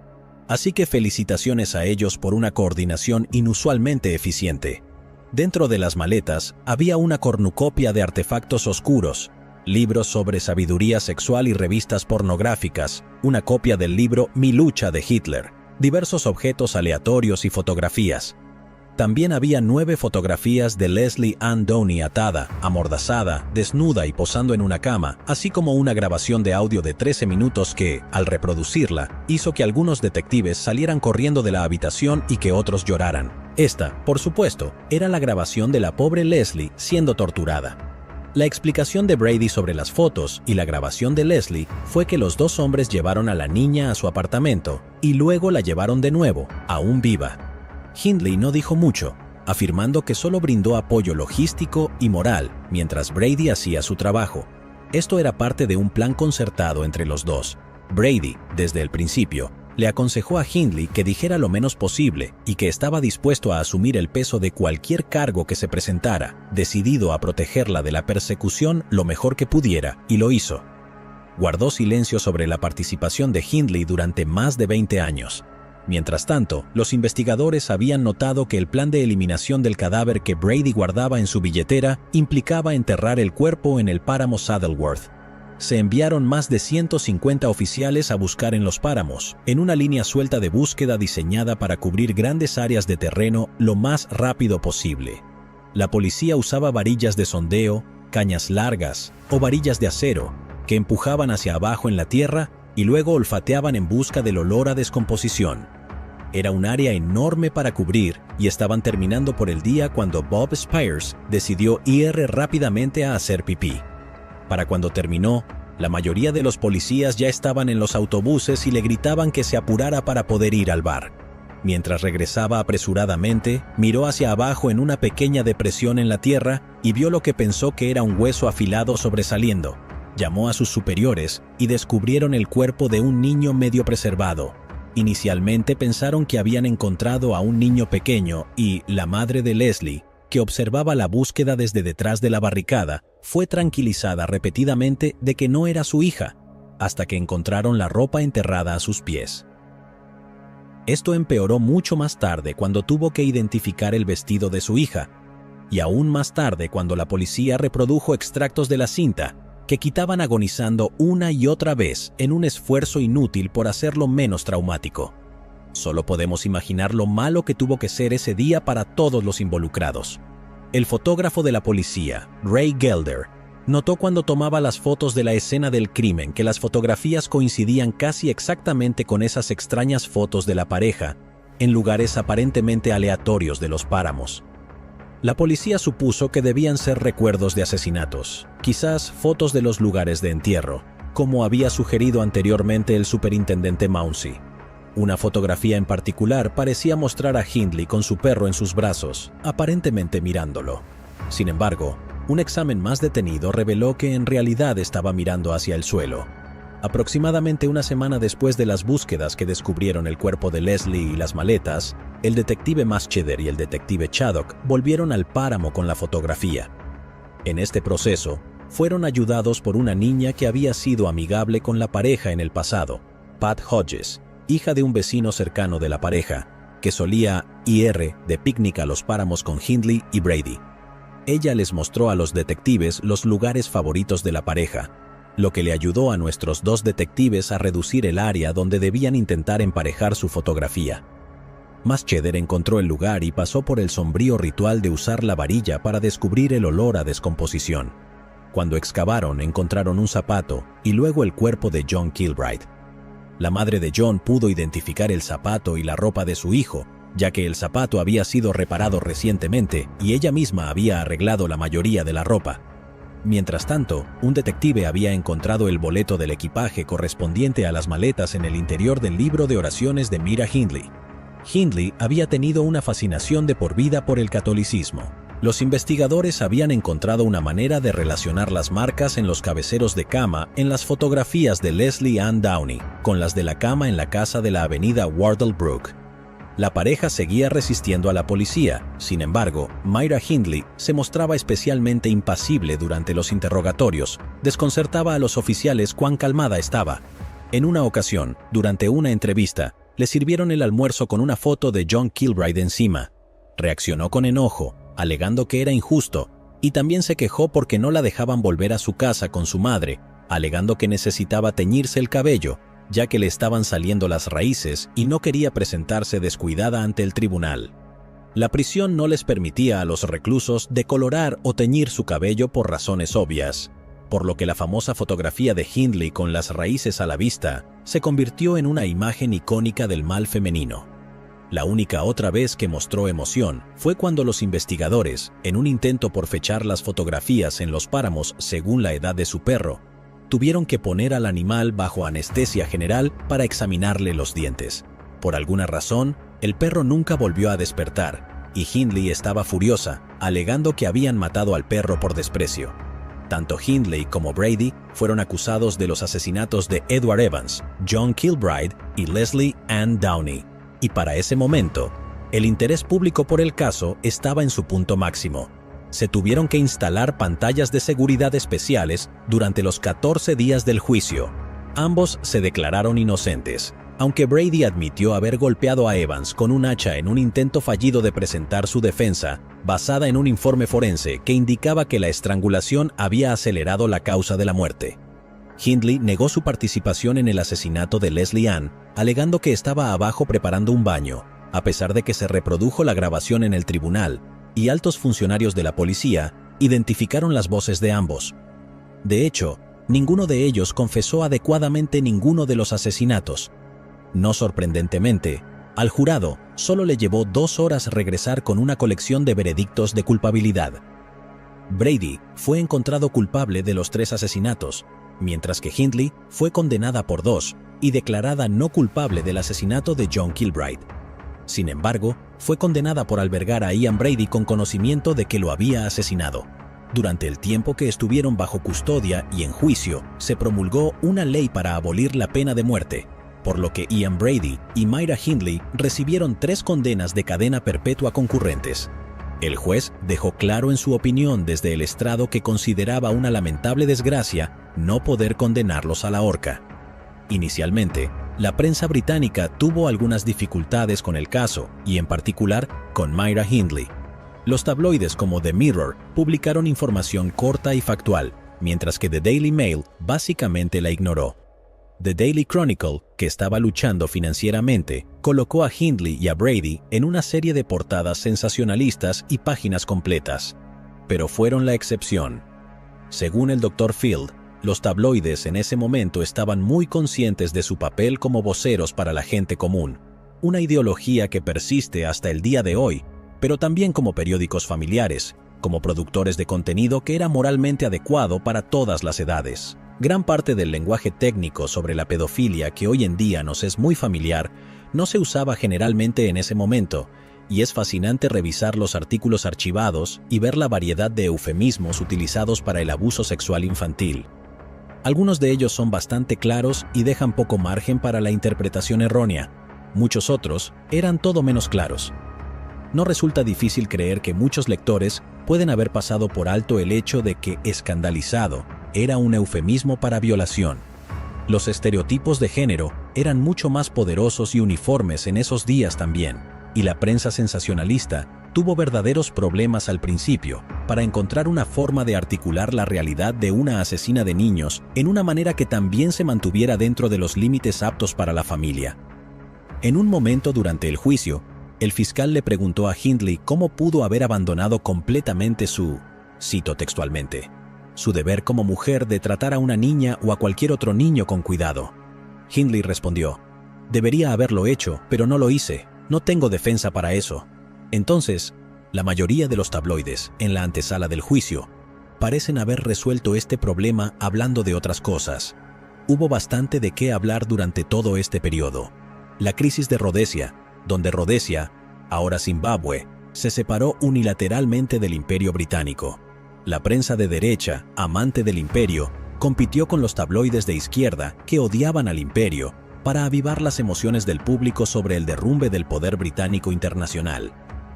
Así que felicitaciones a ellos por una coordinación inusualmente eficiente. Dentro de las maletas había una cornucopia de artefactos oscuros, libros sobre sabiduría sexual y revistas pornográficas, una copia del libro Mi lucha de Hitler, diversos objetos aleatorios y fotografías. También había 9 fotografías de Leslie Ann Downey atada, amordazada, desnuda y posando en una cama, así como una grabación de audio de 13 minutos que, al reproducirla, hizo que algunos detectives salieran corriendo de la habitación y que otros lloraran. Esta, por supuesto, era la grabación de la pobre Leslie siendo torturada. La explicación de Brady sobre las fotos y la grabación de Leslie fue que los 2 hombres llevaron a la niña a su apartamento y luego la llevaron de nuevo, aún viva. Hindley no dijo mucho, afirmando que solo brindó apoyo logístico y moral mientras Brady hacía su trabajo. Esto era parte de un plan concertado entre los dos. Brady, desde el principio, le aconsejó a Hindley que dijera lo menos posible y que estaba dispuesto a asumir el peso de cualquier cargo que se presentara, decidido a protegerla de la persecución lo mejor que pudiera, y lo hizo. Guardó silencio sobre la participación de Hindley durante más de 20 años. Mientras tanto, los investigadores habían notado que el plan de eliminación del cadáver que Brady guardaba en su billetera implicaba enterrar el cuerpo en el páramo Saddleworth. Se enviaron más de 150 oficiales a buscar en los páramos, en una línea suelta de búsqueda diseñada para cubrir grandes áreas de terreno lo más rápido posible. La policía usaba varillas de sondeo, cañas largas o varillas de acero que empujaban hacia abajo en la tierra y luego olfateaban en busca del olor a descomposición. Era un área enorme para cubrir y estaban terminando por el día cuando Bob Spires decidió ir rápidamente a hacer pipí. Para cuando terminó, la mayoría de los policías ya estaban en los autobuses y le gritaban que se apurara para poder ir al bar. Mientras regresaba apresuradamente, miró hacia abajo en una pequeña depresión en la tierra y vio lo que pensó que era un hueso afilado sobresaliendo. Llamó a sus superiores y descubrieron el cuerpo de un niño medio preservado. Inicialmente pensaron que habían encontrado a un niño pequeño y la madre de Leslie, que observaba la búsqueda desde detrás de la barricada, fue tranquilizada repetidamente de que no era su hija. hasta que encontraron la ropa enterrada a sus pies. Esto empeoró mucho más tarde cuando tuvo que identificar el vestido de su hija, y aún más tarde cuando la policía reprodujo extractos de la cinta que quitaban agonizando una y otra vez en un esfuerzo inútil por hacerlo menos traumático. Solo podemos imaginar lo malo que tuvo que ser ese día para todos los involucrados. El fotógrafo de la policía, Ray Gelder, notó cuando tomaba las fotos de la escena del crimen que las fotografías coincidían casi exactamente con esas extrañas fotos de la pareja en lugares aparentemente aleatorios de los páramos. La policía supuso que debían ser recuerdos de asesinatos, quizás fotos de los lugares de entierro, como había sugerido anteriormente el superintendente Mounsey. Una fotografía en particular parecía mostrar a Hindley con su perro en sus brazos, aparentemente mirándolo. Sin embargo, un examen más detenido reveló que en realidad estaba mirando hacia el suelo. Aproximadamente una semana después de las búsquedas que descubrieron el cuerpo de Leslie y las maletas, el detective Mascheder y el detective Chaddock volvieron al páramo con la fotografía. En este proceso, fueron ayudados por una niña que había sido amigable con la pareja en el pasado, Pat Hodges, hija de un vecino cercano de la pareja, que solía ir de picnic a los páramos con Hindley y Brady. Ella les mostró a los detectives los lugares favoritos de la pareja, lo que le ayudó a nuestros dos detectives a reducir el área donde debían intentar emparejar su fotografía. Mascheder encontró el lugar y pasó por el sombrío ritual de usar la varilla para descubrir el olor a descomposición. Cuando excavaron, encontraron un zapato y luego el cuerpo de John Kilbride. La madre de John pudo identificar el zapato y la ropa de su hijo, ya que el zapato había sido reparado recientemente y ella misma había arreglado la mayoría de la ropa. Mientras tanto, un detective había encontrado el boleto del equipaje correspondiente a las maletas en el interior del libro de oraciones de Myra Hindley. Hindley había tenido una fascinación de por vida por el catolicismo. Los investigadores habían encontrado una manera de relacionar las marcas en los cabeceros de cama en las fotografías de Leslie Ann Downey con las de la cama en la casa de la avenida Wardle Brook. La pareja seguía resistiendo a la policía. Sin embargo, Myra Hindley se mostraba especialmente impasible durante los interrogatorios. Desconcertaba a los oficiales cuán calmada estaba. En una ocasión, durante una entrevista, le sirvieron el almuerzo con una foto de John Kilbride encima. Reaccionó con enojo, alegando que era injusto, y también se quejó porque no la dejaban volver a su casa con su madre, alegando que necesitaba teñirse el cabello, ya que le estaban saliendo las raíces y no quería presentarse descuidada ante el tribunal. La prisión no les permitía a los reclusos decolorar o teñir su cabello por razones obvias, por lo que la famosa fotografía de Hindley con las raíces a la vista se convirtió en una imagen icónica del mal femenino. La única otra vez que mostró emoción fue cuando los investigadores, en un intento por fechar las fotografías en los páramos según la edad de su perro, tuvieron que poner al animal bajo anestesia general para examinarle los dientes. Por alguna razón, el perro nunca volvió a despertar, y Hindley estaba furiosa, alegando que habían matado al perro por desprecio. Tanto Hindley como Brady fueron acusados de los asesinatos de Edward Evans, John Kilbride y Leslie Ann Downey, y para ese momento, el interés público por el caso estaba en su punto máximo. Se tuvieron que instalar pantallas de seguridad especiales durante los 14 días del juicio. Ambos se declararon inocentes, aunque Brady admitió haber golpeado a Evans con un hacha en un intento fallido de presentar su defensa, basada en un informe forense que indicaba que la estrangulación había acelerado la causa de la muerte. Hindley negó su participación en el asesinato de Leslie Ann, alegando que estaba abajo preparando un baño, a pesar de que se reprodujo la grabación en el tribunal, y altos funcionarios de la policía identificaron las voces de ambos. De hecho, ninguno de ellos confesó adecuadamente ninguno de los asesinatos. No sorprendentemente, al jurado solo le llevó 2 horas regresar con una colección de veredictos de culpabilidad. Brady fue encontrado culpable de los 3 asesinatos, mientras que Hindley fue condenada por 2 y declarada no culpable del asesinato de John Kilbride. Sin embargo, fue condenada por albergar a Ian Brady con conocimiento de que lo había asesinado. Durante el tiempo que estuvieron bajo custodia y en juicio, se promulgó una ley para abolir la pena de muerte, por lo que Ian Brady y Myra Hindley recibieron 3 condenas de cadena perpetua concurrentes. El juez dejó claro en su opinión desde el estrado que consideraba una lamentable desgracia no poder condenarlos a la horca. Inicialmente, la prensa británica tuvo algunas dificultades con el caso, y en particular con Myra Hindley. Los tabloides como The Mirror publicaron información corta y factual, mientras que The Daily Mail básicamente la ignoró. The Daily Chronicle, que estaba luchando financieramente, colocó a Hindley y a Brady en una serie de portadas sensacionalistas y páginas completas. Pero fueron la excepción. Según el Dr. Field, los tabloides en ese momento estaban muy conscientes de su papel como voceros para la gente común, una ideología que persiste hasta el día de hoy, pero también como periódicos familiares, como productores de contenido que era moralmente adecuado para todas las edades. Gran parte del lenguaje técnico sobre la pedofilia que hoy en día nos es muy familiar no se usaba generalmente en ese momento, y es fascinante revisar los artículos archivados y ver la variedad de eufemismos utilizados para el abuso sexual infantil. Algunos de ellos son bastante claros y dejan poco margen para la interpretación errónea. Muchos otros eran todo menos claros. No resulta difícil creer que muchos lectores pueden haber pasado por alto el hecho de que escandalizado era un eufemismo para violación. Los estereotipos de género eran mucho más poderosos y uniformes en esos días también, y la prensa sensacionalista tuvo verdaderos problemas al principio para encontrar una forma de articular la realidad de una asesina de niños en una manera que también se mantuviera dentro de los límites aptos para la familia. En un momento durante el juicio, el fiscal le preguntó a Hindley cómo pudo haber abandonado completamente su, cito textualmente, su deber como mujer de tratar a una niña o a cualquier otro niño con cuidado. Hindley respondió, debería haberlo hecho, pero no lo hice, no tengo defensa para eso. Entonces, la mayoría de los tabloides, en la antesala del juicio, parecen haber resuelto este problema hablando de otras cosas. Hubo bastante de qué hablar durante todo este periodo. La crisis de Rodesia, donde Rodesia, ahora Zimbabue, se separó unilateralmente del Imperio Británico. La prensa de derecha, amante del Imperio, compitió con los tabloides de izquierda que odiaban al Imperio para avivar las emociones del público sobre el derrumbe del poder británico internacional.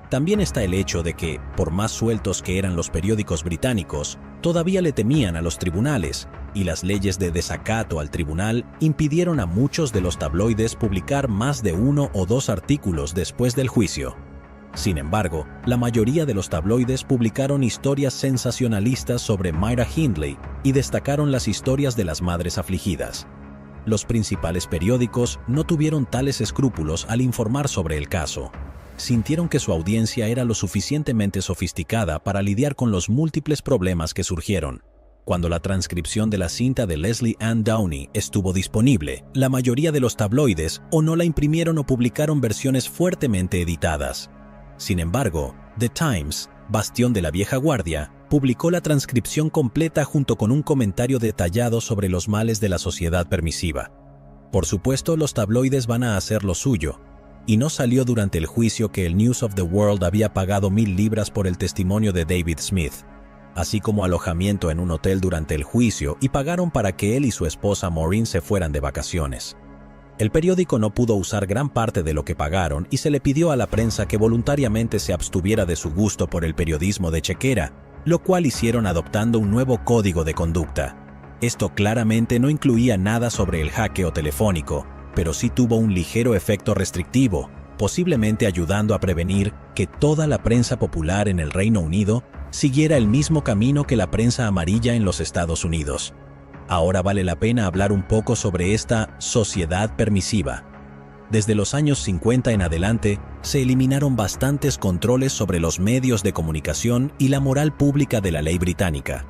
También está el hecho de que, por más sueltos que eran los periódicos británicos, todavía le temían a los tribunales, y las leyes de desacato al tribunal impidieron a muchos de los tabloides publicar más de 1 o 2 artículos después del juicio. Sin embargo, la mayoría de los tabloides publicaron historias sensacionalistas sobre Myra Hindley y destacaron las historias de las madres afligidas. Los principales periódicos no tuvieron tales escrúpulos al informar sobre el caso. Sintieron que su audiencia era lo suficientemente sofisticada para lidiar con los múltiples problemas que surgieron. Cuando la transcripción de la cinta de Leslie Ann Downey estuvo disponible, la mayoría de los tabloides o no la imprimieron o publicaron versiones fuertemente editadas. Sin embargo, The Times, bastión de la vieja guardia, publicó la transcripción completa junto con un comentario detallado sobre los males de la sociedad permisiva. Por supuesto, los tabloides van a hacer lo suyo, y no salió durante el juicio que el News of the World había pagado 1,000 libras por el testimonio de David Smith, así como alojamiento en un hotel durante el juicio, y pagaron para que él y su esposa Maureen se fueran de vacaciones. El periódico no pudo usar gran parte de lo que pagaron y se le pidió a la prensa que voluntariamente se abstuviera de su gusto por el periodismo de chequera, lo cual hicieron adoptando un nuevo código de conducta. Esto claramente no incluía nada sobre el hackeo telefónico, pero sí tuvo un ligero efecto restrictivo, posiblemente ayudando a prevenir que toda la prensa popular en el Reino Unido siguiera el mismo camino que la prensa amarilla en los Estados Unidos. Ahora vale la pena hablar un poco sobre esta sociedad permisiva. Desde los años 50 en adelante, se eliminaron bastantes controles sobre los medios de comunicación y la moral pública de la ley británica.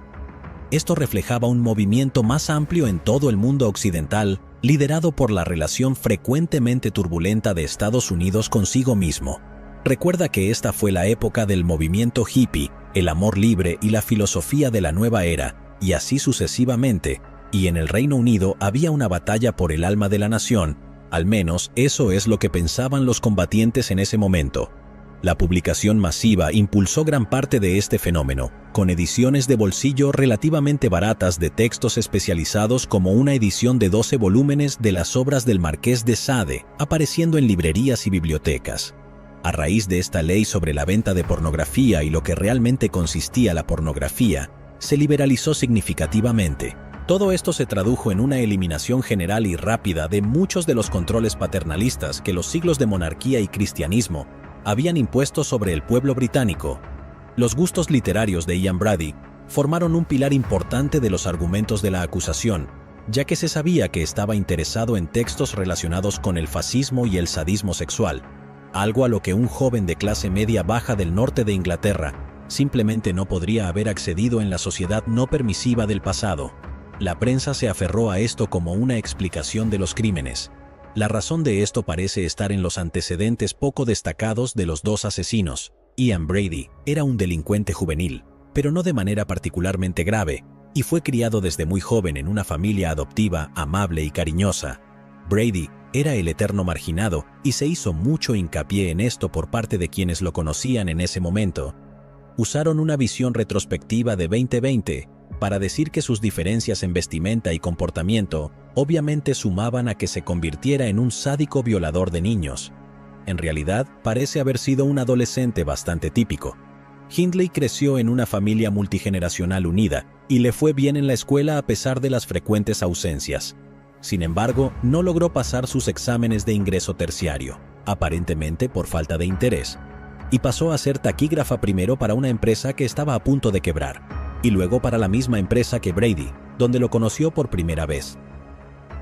Esto reflejaba un movimiento más amplio en todo el mundo occidental, liderado por la relación frecuentemente turbulenta de Estados Unidos consigo mismo. Recuerda que esta fue la época del movimiento hippie, el amor libre y la filosofía de la nueva era, y así sucesivamente, y en el Reino Unido había una batalla por el alma de la nación, al menos eso es lo que pensaban los combatientes en ese momento. La publicación masiva impulsó gran parte de este fenómeno, con ediciones de bolsillo relativamente baratas de textos especializados como una edición de 12 volúmenes de las obras del Marqués de Sade, apareciendo en librerías y bibliotecas. A raíz de esta ley sobre la venta de pornografía y lo que realmente consistía la pornografía, se liberalizó significativamente. Todo esto se tradujo en una eliminación general y rápida de muchos de los controles paternalistas que los siglos de monarquía y cristianismo habían impuesto sobre el pueblo británico. Los gustos literarios de Ian Brady formaron un pilar importante de los argumentos de la acusación, ya que se sabía que estaba interesado en textos relacionados con el fascismo y el sadismo sexual, algo a lo que un joven de clase media baja del norte de Inglaterra simplemente no podría haber accedido en la sociedad no permisiva del pasado. La prensa se aferró a esto como una explicación de los crímenes. La razón de esto parece estar en los antecedentes poco destacados de los dos asesinos. Ian Brady era un delincuente juvenil, pero no de manera particularmente grave, y fue criado desde muy joven en una familia adoptiva, amable y cariñosa. Brady era el eterno marginado y se hizo mucho hincapié en esto por parte de quienes lo conocían en ese momento. Usaron una visión retrospectiva de 2020 para decir que sus diferencias en vestimenta y comportamiento obviamente sumaban a que se convirtiera en un sádico violador de niños. En realidad, parece haber sido un adolescente bastante típico. Hindley creció en una familia multigeneracional unida y le fue bien en la escuela a pesar de las frecuentes ausencias. Sin embargo, no logró pasar sus exámenes de ingreso terciario, aparentemente por falta de interés, y pasó a ser taquígrafa primero para una empresa que estaba a punto de quebrar, y luego para la misma empresa que Brady, donde lo conoció por primera vez.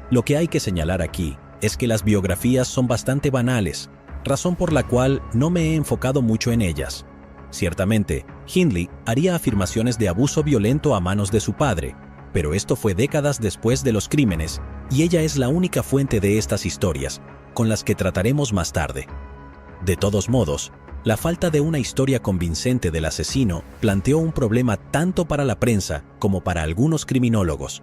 Lo que hay que señalar aquí es que las biografías son bastante banales, razón por la cual no me he enfocado mucho en ellas. Ciertamente, Hindley haría afirmaciones de abuso violento a manos de su padre, pero esto fue décadas después de los crímenes, y ella es la única fuente de estas historias, con las que trataremos más tarde. De todos modos, la falta de una historia convincente del asesino planteó un problema tanto para la prensa como para algunos criminólogos.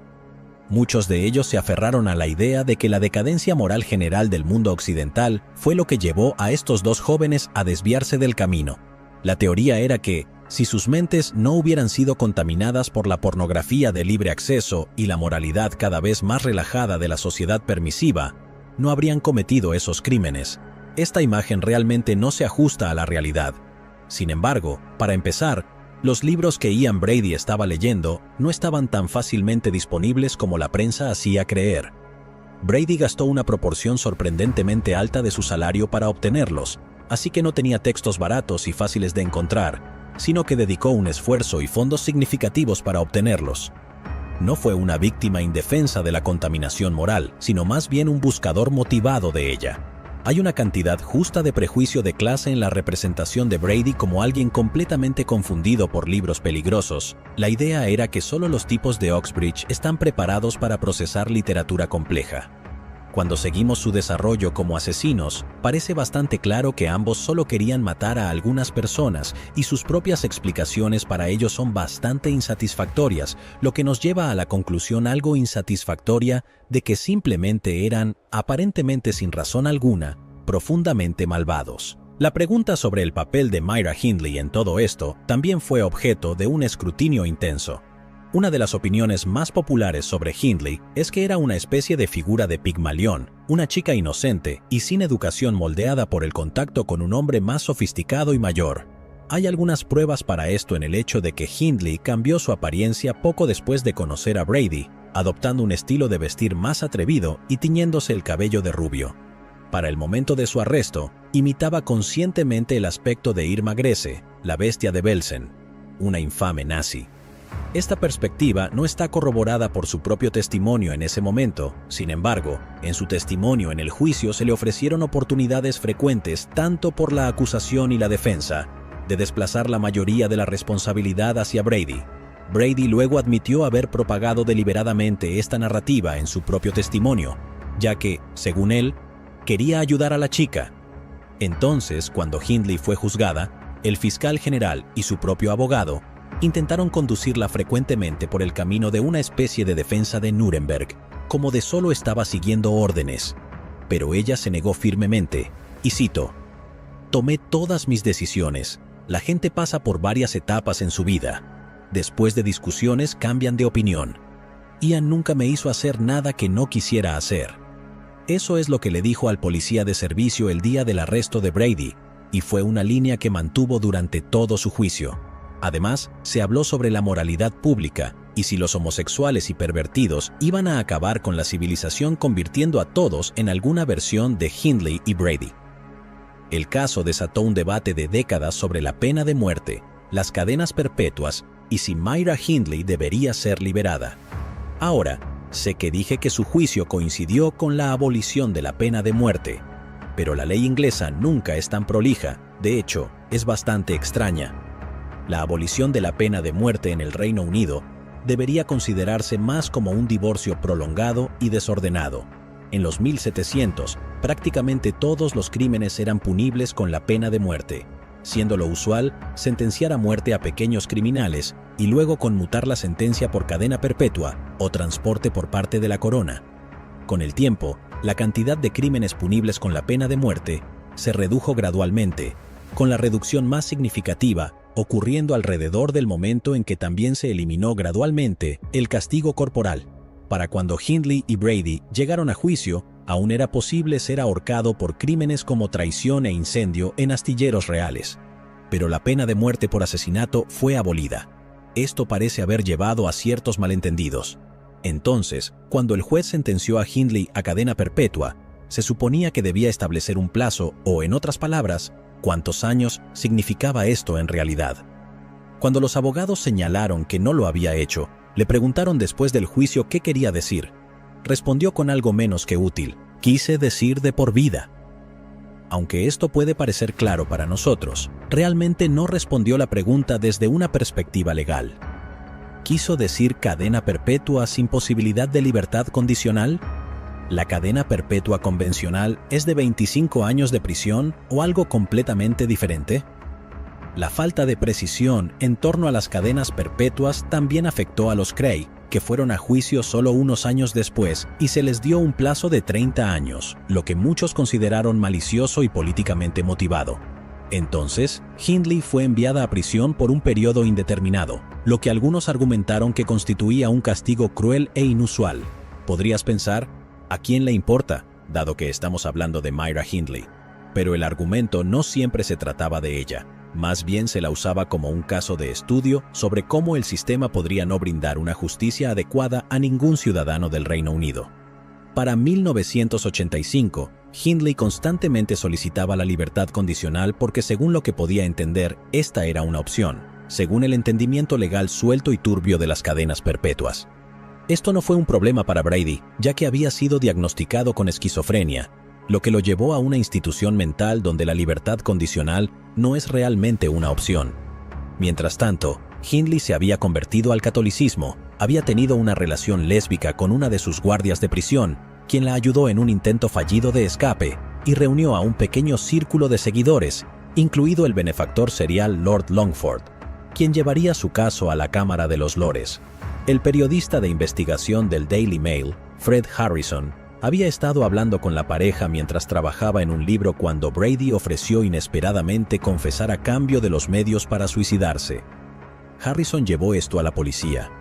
Muchos de ellos se aferraron a la idea de que la decadencia moral general del mundo occidental fue lo que llevó a estos dos jóvenes a desviarse del camino. La teoría era que, si sus mentes no hubieran sido contaminadas por la pornografía de libre acceso y la moralidad cada vez más relajada de la sociedad permisiva, no habrían cometido esos crímenes. Esta imagen realmente no se ajusta a la realidad. Sin embargo, para empezar, los libros que Ian Brady estaba leyendo no estaban tan fácilmente disponibles como la prensa hacía creer. Brady gastó una proporción sorprendentemente alta de su salario para obtenerlos, así que no tenía textos baratos y fáciles de encontrar, sino que dedicó un esfuerzo y fondos significativos para obtenerlos. No fue una víctima indefensa de la contaminación moral, sino más bien un buscador motivado de ella. Hay una cantidad justa de prejuicio de clase en la representación de Brady como alguien completamente confundido por libros peligrosos. La idea era que solo los tipos de Oxbridge están preparados para procesar literatura compleja. Cuando seguimos su desarrollo como asesinos, parece bastante claro que ambos solo querían matar a algunas personas y sus propias explicaciones para ello son bastante insatisfactorias, lo que nos lleva a la conclusión algo insatisfactoria de que simplemente eran, aparentemente sin razón alguna, profundamente malvados. La pregunta sobre el papel de Myra Hindley en todo esto también fue objeto de un escrutinio intenso. Una de las opiniones más populares sobre Hindley es que era una especie de figura de Pigmalión, una chica inocente y sin educación moldeada por el contacto con un hombre más sofisticado y mayor. Hay algunas pruebas para esto en el hecho de que Hindley cambió su apariencia poco después de conocer a Brady, adoptando un estilo de vestir más atrevido y tiñéndose el cabello de rubio. Para el momento de su arresto, imitaba conscientemente el aspecto de Irma Grese, la bestia de Belsen, una infame nazi. Esta perspectiva no está corroborada por su propio testimonio en ese momento. Sin embargo, en su testimonio en el juicio se le ofrecieron oportunidades frecuentes tanto por la acusación y la defensa de desplazar la mayoría de la responsabilidad hacia Brady. Brady luego admitió haber propagado deliberadamente esta narrativa en su propio testimonio, ya que, según él, quería ayudar a la chica. Entonces, cuando Hindley fue juzgada, el fiscal general y su propio abogado intentaron conducirla frecuentemente por el camino de una especie de defensa de Nuremberg, como de solo estaba siguiendo órdenes. Pero ella se negó firmemente, y cito: «Tomé todas mis decisiones. La gente pasa por varias etapas en su vida. Después de discusiones cambian de opinión. Ian nunca me hizo hacer nada que no quisiera hacer». Eso es lo que le dijo al policía de servicio el día del arresto de Brady, y fue una línea que mantuvo durante todo su juicio. Además, se habló sobre la moralidad pública y si los homosexuales y pervertidos iban a acabar con la civilización convirtiendo a todos en alguna versión de Hindley y Brady. El caso desató un debate de décadas sobre la pena de muerte, las cadenas perpetuas y si Myra Hindley debería ser liberada. Ahora, sé que dije que su juicio coincidió con la abolición de la pena de muerte, pero la ley inglesa nunca es tan prolija, de hecho, es bastante extraña. La abolición de la pena de muerte en el Reino Unido debería considerarse más como un divorcio prolongado y desordenado. En los 1700, prácticamente todos los crímenes eran punibles con la pena de muerte, siendo lo usual sentenciar a muerte a pequeños criminales y luego conmutar la sentencia por cadena perpetua o transporte por parte de la corona. Con el tiempo, la cantidad de crímenes punibles con la pena de muerte se redujo gradualmente, con la reducción más significativa ocurriendo alrededor del momento en que también se eliminó gradualmente el castigo corporal. Para cuando Hindley y Brady llegaron a juicio, aún era posible ser ahorcado por crímenes como traición e incendio en astilleros reales. Pero la pena de muerte por asesinato fue abolida. Esto parece haber llevado a ciertos malentendidos. Entonces, cuando el juez sentenció a Hindley a cadena perpetua, se suponía que debía establecer un plazo o, en otras palabras, ¿cuántos años significaba esto en realidad? Cuando los abogados señalaron que no lo había hecho, le preguntaron después del juicio qué quería decir. Respondió con algo menos que útil: quise decir de por vida. Aunque esto puede parecer claro para nosotros, realmente no respondió la pregunta desde una perspectiva legal. ¿Quiso decir cadena perpetua sin posibilidad de libertad condicional? ¿La cadena perpetua convencional es de 25 años de prisión o algo completamente diferente? La falta de precisión en torno a las cadenas perpetuas también afectó a los Cray, que fueron a juicio solo unos años después y se les dio un plazo de 30 años, lo que muchos consideraron malicioso y políticamente motivado. Entonces, Hindley fue enviada a prisión por un periodo indeterminado, lo que algunos argumentaron que constituía un castigo cruel e inusual. Podrías pensar, ¿a quién le importa, dado que estamos hablando de Myra Hindley? Pero el argumento no siempre se trataba de ella. Más bien se la usaba como un caso de estudio sobre cómo el sistema podría no brindar una justicia adecuada a ningún ciudadano del Reino Unido. Para 1985, Hindley constantemente solicitaba la libertad condicional porque, según lo que podía entender, esta era una opción, según el entendimiento legal suelto y turbio de las cadenas perpetuas. Esto no fue un problema para Brady, ya que había sido diagnosticado con esquizofrenia, lo que lo llevó a una institución mental donde la libertad condicional no es realmente una opción. Mientras tanto, Hindley se había convertido al catolicismo, había tenido una relación lésbica con una de sus guardias de prisión, quien la ayudó en un intento fallido de escape, y reunió a un pequeño círculo de seguidores, incluido el benefactor serial Lord Longford, quien llevaría su caso a la Cámara de los Lores. El periodista de investigación del Daily Mail, Fred Harrison, había estado hablando con la pareja mientras trabajaba en un libro cuando Brady ofreció inesperadamente confesar a cambio de los medios para suicidarse. Harrison llevó esto a la policía.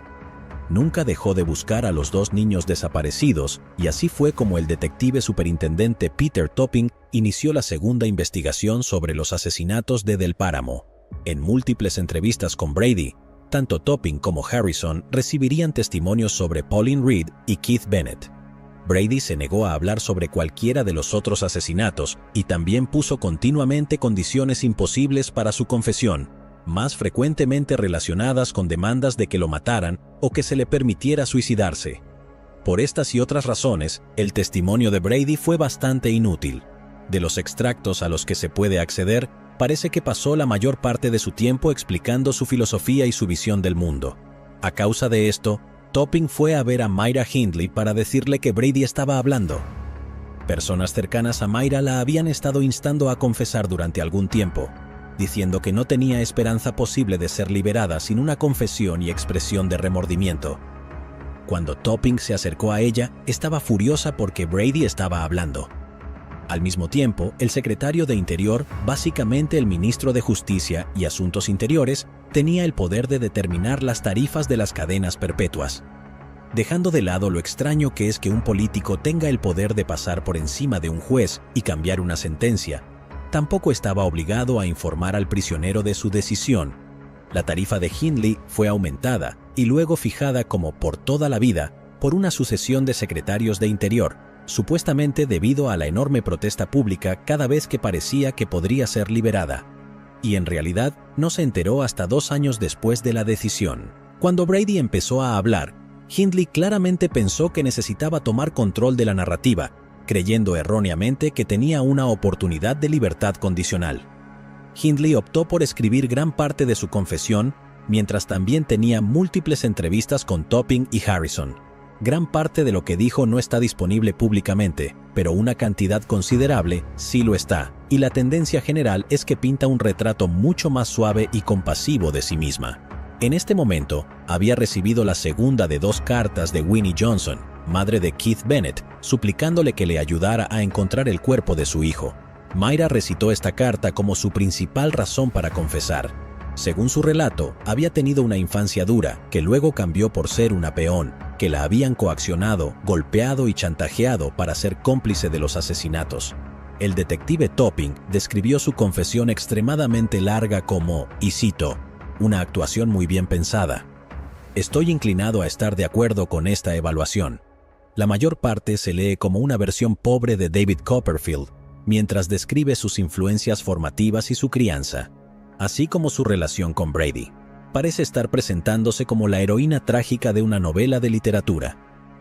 Nunca dejó de buscar a los dos niños desaparecidos y así fue como el detective superintendente Peter Topping inició la segunda investigación sobre los asesinatos de Del Páramo. En múltiples entrevistas con Brady, tanto Topping como Harrison recibirían testimonios sobre Pauline Reed y Keith Bennett. Brady se negó a hablar sobre cualquiera de los otros asesinatos y también puso continuamente condiciones imposibles para su confesión, más frecuentemente relacionadas con demandas de que lo mataran o que se le permitiera suicidarse. Por estas y otras razones, el testimonio de Brady fue bastante inútil. De los extractos a los que se puede acceder, parece que pasó la mayor parte de su tiempo explicando su filosofía y su visión del mundo. A causa de esto, Topping fue a ver a Myra Hindley para decirle que Brady estaba hablando. Personas cercanas a Myra la habían estado instando a confesar durante algún tiempo, diciendo que no tenía esperanza posible de ser liberada sin una confesión y expresión de remordimiento. Cuando Topping se acercó a ella, estaba furiosa porque Brady estaba hablando. Al mismo tiempo, el secretario de Interior, básicamente el ministro de Justicia y Asuntos Interiores, tenía el poder de determinar las tarifas de las cadenas perpetuas. Dejando de lado lo extraño que es que un político tenga el poder de pasar por encima de un juez y cambiar una sentencia, tampoco estaba obligado a informar al prisionero de su decisión. La tarifa de Hindley fue aumentada y luego fijada como por toda la vida por una sucesión de secretarios de Interior, supuestamente debido a la enorme protesta pública cada vez que parecía que podría ser liberada. Y en realidad no se enteró hasta 2 años después de la decisión. Cuando Brady empezó a hablar, Hindley claramente pensó que necesitaba tomar control de la narrativa, creyendo erróneamente que tenía una oportunidad de libertad condicional. Hindley optó por escribir gran parte de su confesión, mientras también tenía múltiples entrevistas con Topping y Harrison. Gran parte de lo que dijo no está disponible públicamente, pero una cantidad considerable sí lo está, y la tendencia general es que pinta un retrato mucho más suave y compasivo de sí misma. En este momento, había recibido la segunda de 2 cartas de Winnie Johnson, madre de Keith Bennett, suplicándole que le ayudara a encontrar el cuerpo de su hijo. Mayra recitó esta carta como su principal razón para confesar. Según su relato, había tenido una infancia dura, que luego cambió por ser una peón, que la habían coaccionado, golpeado y chantajeado para ser cómplice de los asesinatos. El detective Topping describió su confesión extremadamente larga como, y cito, una actuación muy bien pensada. Estoy inclinado a estar de acuerdo con esta evaluación. La mayor parte se lee como una versión pobre de David Copperfield, mientras describe sus influencias formativas y su crianza, así como su relación con Brady. Parece estar presentándose como la heroína trágica de una novela de literatura.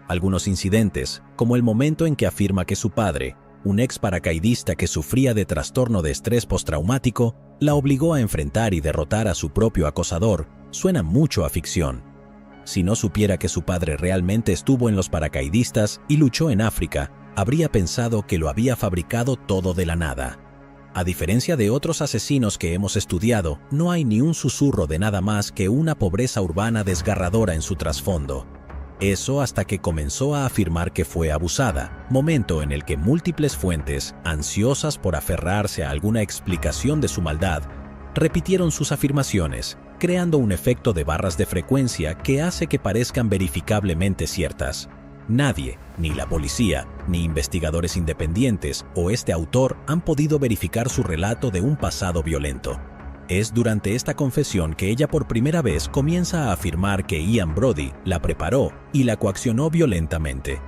Algunos incidentes, como el momento en que afirma que su padre, un ex paracaidista que sufría de trastorno de estrés postraumático, la obligó a enfrentar y derrotar a su propio acosador, suena mucho a ficción. Si no supiera que su padre realmente estuvo en los paracaidistas y luchó en África, habría pensado que lo había fabricado todo de la nada. A diferencia de otros asesinos que hemos estudiado, no hay ni un susurro de nada más que una pobreza urbana desgarradora en su trasfondo. Eso hasta que comenzó a afirmar que fue abusada, momento en el que múltiples fuentes, ansiosas por aferrarse a alguna explicación de su maldad, repitieron sus afirmaciones, creando un efecto de barras de frecuencia que hace que parezcan verificablemente ciertas. Nadie, ni la policía, ni investigadores independientes o este autor han podido verificar su relato de un pasado violento. Es durante esta confesión que ella por primera vez comienza a afirmar que Ian Brody la preparó y la coaccionó violentamente.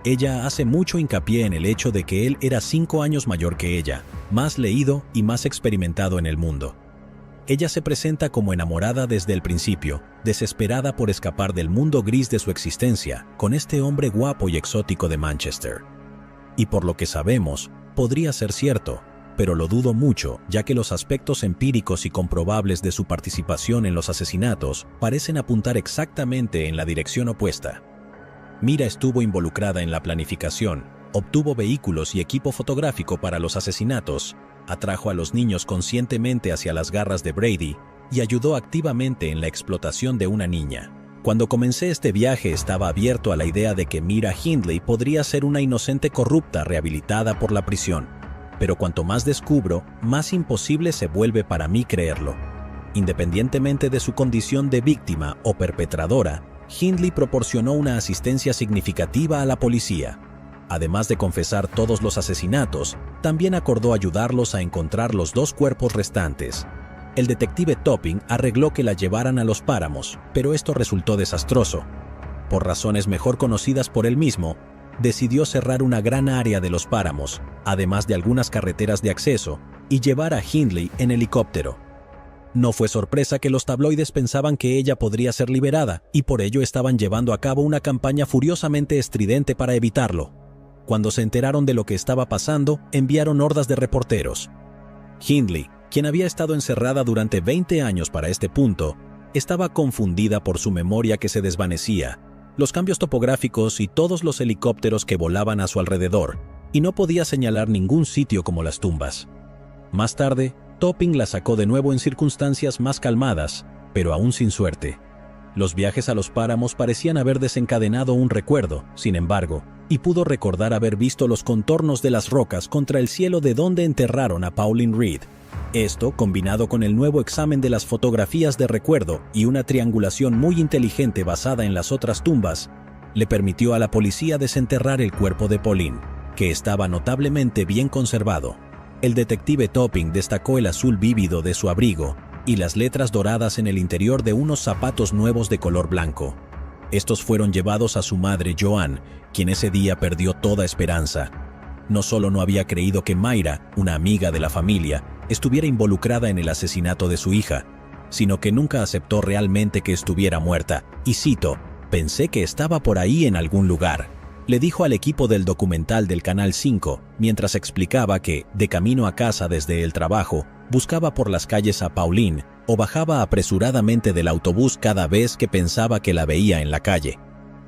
Ella hace mucho hincapié en el hecho de que él era 5 años mayor que ella, más leído y más experimentado en el mundo. Ella se presenta como enamorada desde el principio, desesperada por escapar del mundo gris de su existencia con este hombre guapo y exótico de Manchester. Y por lo que sabemos, podría ser cierto, pero lo dudo mucho, ya que los aspectos empíricos y comprobables de su participación en los asesinatos parecen apuntar exactamente en la dirección opuesta. Mira estuvo involucrada en la planificación, obtuvo vehículos y equipo fotográfico para los asesinatos, atrajo a los niños conscientemente hacia las garras de Brady y ayudó activamente en la explotación de una niña. Cuando comencé este viaje estaba abierto a la idea de que Mira Hindley podría ser una inocente corrupta rehabilitada por la prisión, pero cuanto más descubro, más imposible se vuelve para mí creerlo. Independientemente de su condición de víctima o perpetradora, Hindley proporcionó una asistencia significativa a la policía. Además de confesar todos los asesinatos, también acordó ayudarlos a encontrar los 2 cuerpos restantes. El detective Topping arregló que la llevaran a los páramos, pero esto resultó desastroso. Por razones mejor conocidas por él mismo, decidió cerrar una gran área de los páramos, además de algunas carreteras de acceso, y llevar a Hindley en helicóptero. No fue sorpresa que los tabloides pensaban que ella podría ser liberada, y por ello estaban llevando a cabo una campaña furiosamente estridente para evitarlo. Cuando se enteraron de lo que estaba pasando, enviaron hordas de reporteros. Hindley, quien había estado encerrada durante 20 años para este punto, estaba confundida por su memoria que se desvanecía, los cambios topográficos y todos los helicópteros que volaban a su alrededor, y no podía señalar ningún sitio como las tumbas. Más tarde, Topping la sacó de nuevo en circunstancias más calmadas, pero aún sin suerte. Los viajes a los páramos parecían haber desencadenado un recuerdo, sin embargo, y pudo recordar haber visto los contornos de las rocas contra el cielo de donde enterraron a Pauline Reed. Esto, combinado con el nuevo examen de las fotografías de recuerdo y una triangulación muy inteligente basada en las otras tumbas, le permitió a la policía desenterrar el cuerpo de Pauline, que estaba notablemente bien conservado. El detective Topping destacó el azul vívido de su abrigo y las letras doradas en el interior de unos zapatos nuevos de color blanco. Estos fueron llevados a su madre Joan, quien ese día perdió toda esperanza. No solo no había creído que Mayra, una amiga de la familia, estuviera involucrada en el asesinato de su hija, sino que nunca aceptó realmente que estuviera muerta, y cito, «Pensé que estaba por ahí en algún lugar», le dijo al equipo del documental del Canal 5, mientras explicaba que, de camino a casa desde el trabajo, buscaba por las calles a Pauline o bajaba apresuradamente del autobús cada vez que pensaba que la veía en la calle.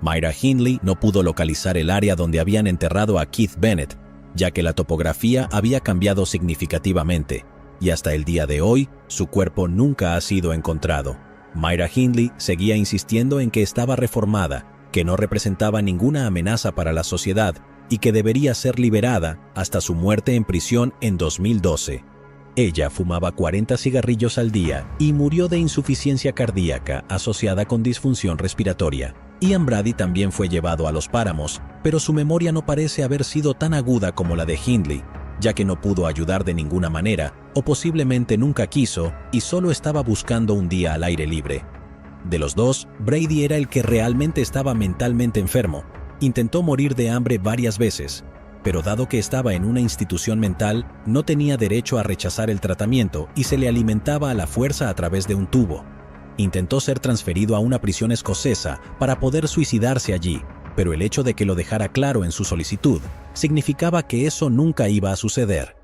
Myra Hindley no pudo localizar el área donde habían enterrado a Keith Bennett, ya que la topografía había cambiado significativamente, y hasta el día de hoy, su cuerpo nunca ha sido encontrado. Myra Hindley seguía insistiendo en que estaba reformada, que no representaba ninguna amenaza para la sociedad y que debería ser liberada hasta su muerte en prisión en 2012. Ella fumaba 40 cigarrillos al día y murió de insuficiencia cardíaca asociada con disfunción respiratoria. Ian Brady también fue llevado a los páramos, pero su memoria no parece haber sido tan aguda como la de Hindley, ya que no pudo ayudar de ninguna manera, o posiblemente nunca quiso y solo estaba buscando un día al aire libre. De los dos, Brady era el que realmente estaba mentalmente enfermo. Intentó morir de hambre varias veces, pero dado que estaba en una institución mental, no tenía derecho a rechazar el tratamiento y se le alimentaba a la fuerza a través de un tubo. Intentó ser transferido a una prisión escocesa para poder suicidarse allí, pero el hecho de que lo dejara claro en su solicitud significaba que eso nunca iba a suceder.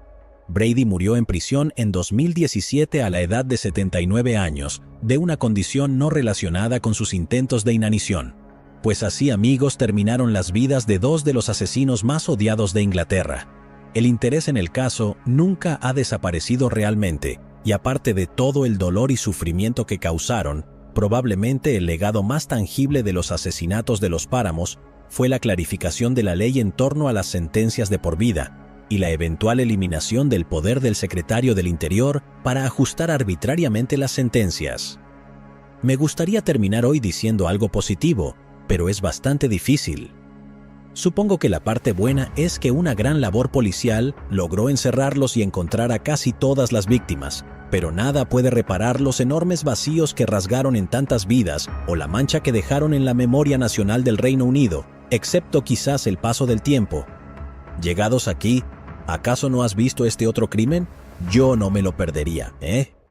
Brady murió en prisión en 2017 a la edad de 79 años, de una condición no relacionada con sus intentos de inanición. Pues así, amigos, terminaron las vidas de dos de los asesinos más odiados de Inglaterra. El interés en el caso nunca ha desaparecido realmente, y aparte de todo el dolor y sufrimiento que causaron, probablemente el legado más tangible de los asesinatos de los páramos fue la clarificación de la ley en torno a las sentencias de por vida, y la eventual eliminación del poder del secretario del Interior para ajustar arbitrariamente las sentencias. Me gustaría terminar hoy diciendo algo positivo, pero es bastante difícil. Supongo que la parte buena es que una gran labor policial logró encerrarlos y encontrar a casi todas las víctimas, pero nada puede reparar los enormes vacíos que rasgaron en tantas vidas o la mancha que dejaron en la memoria nacional del Reino Unido, excepto quizás el paso del tiempo. Llegados aquí, ¿acaso no has visto este otro crimen? Yo no me lo perdería, ¿eh?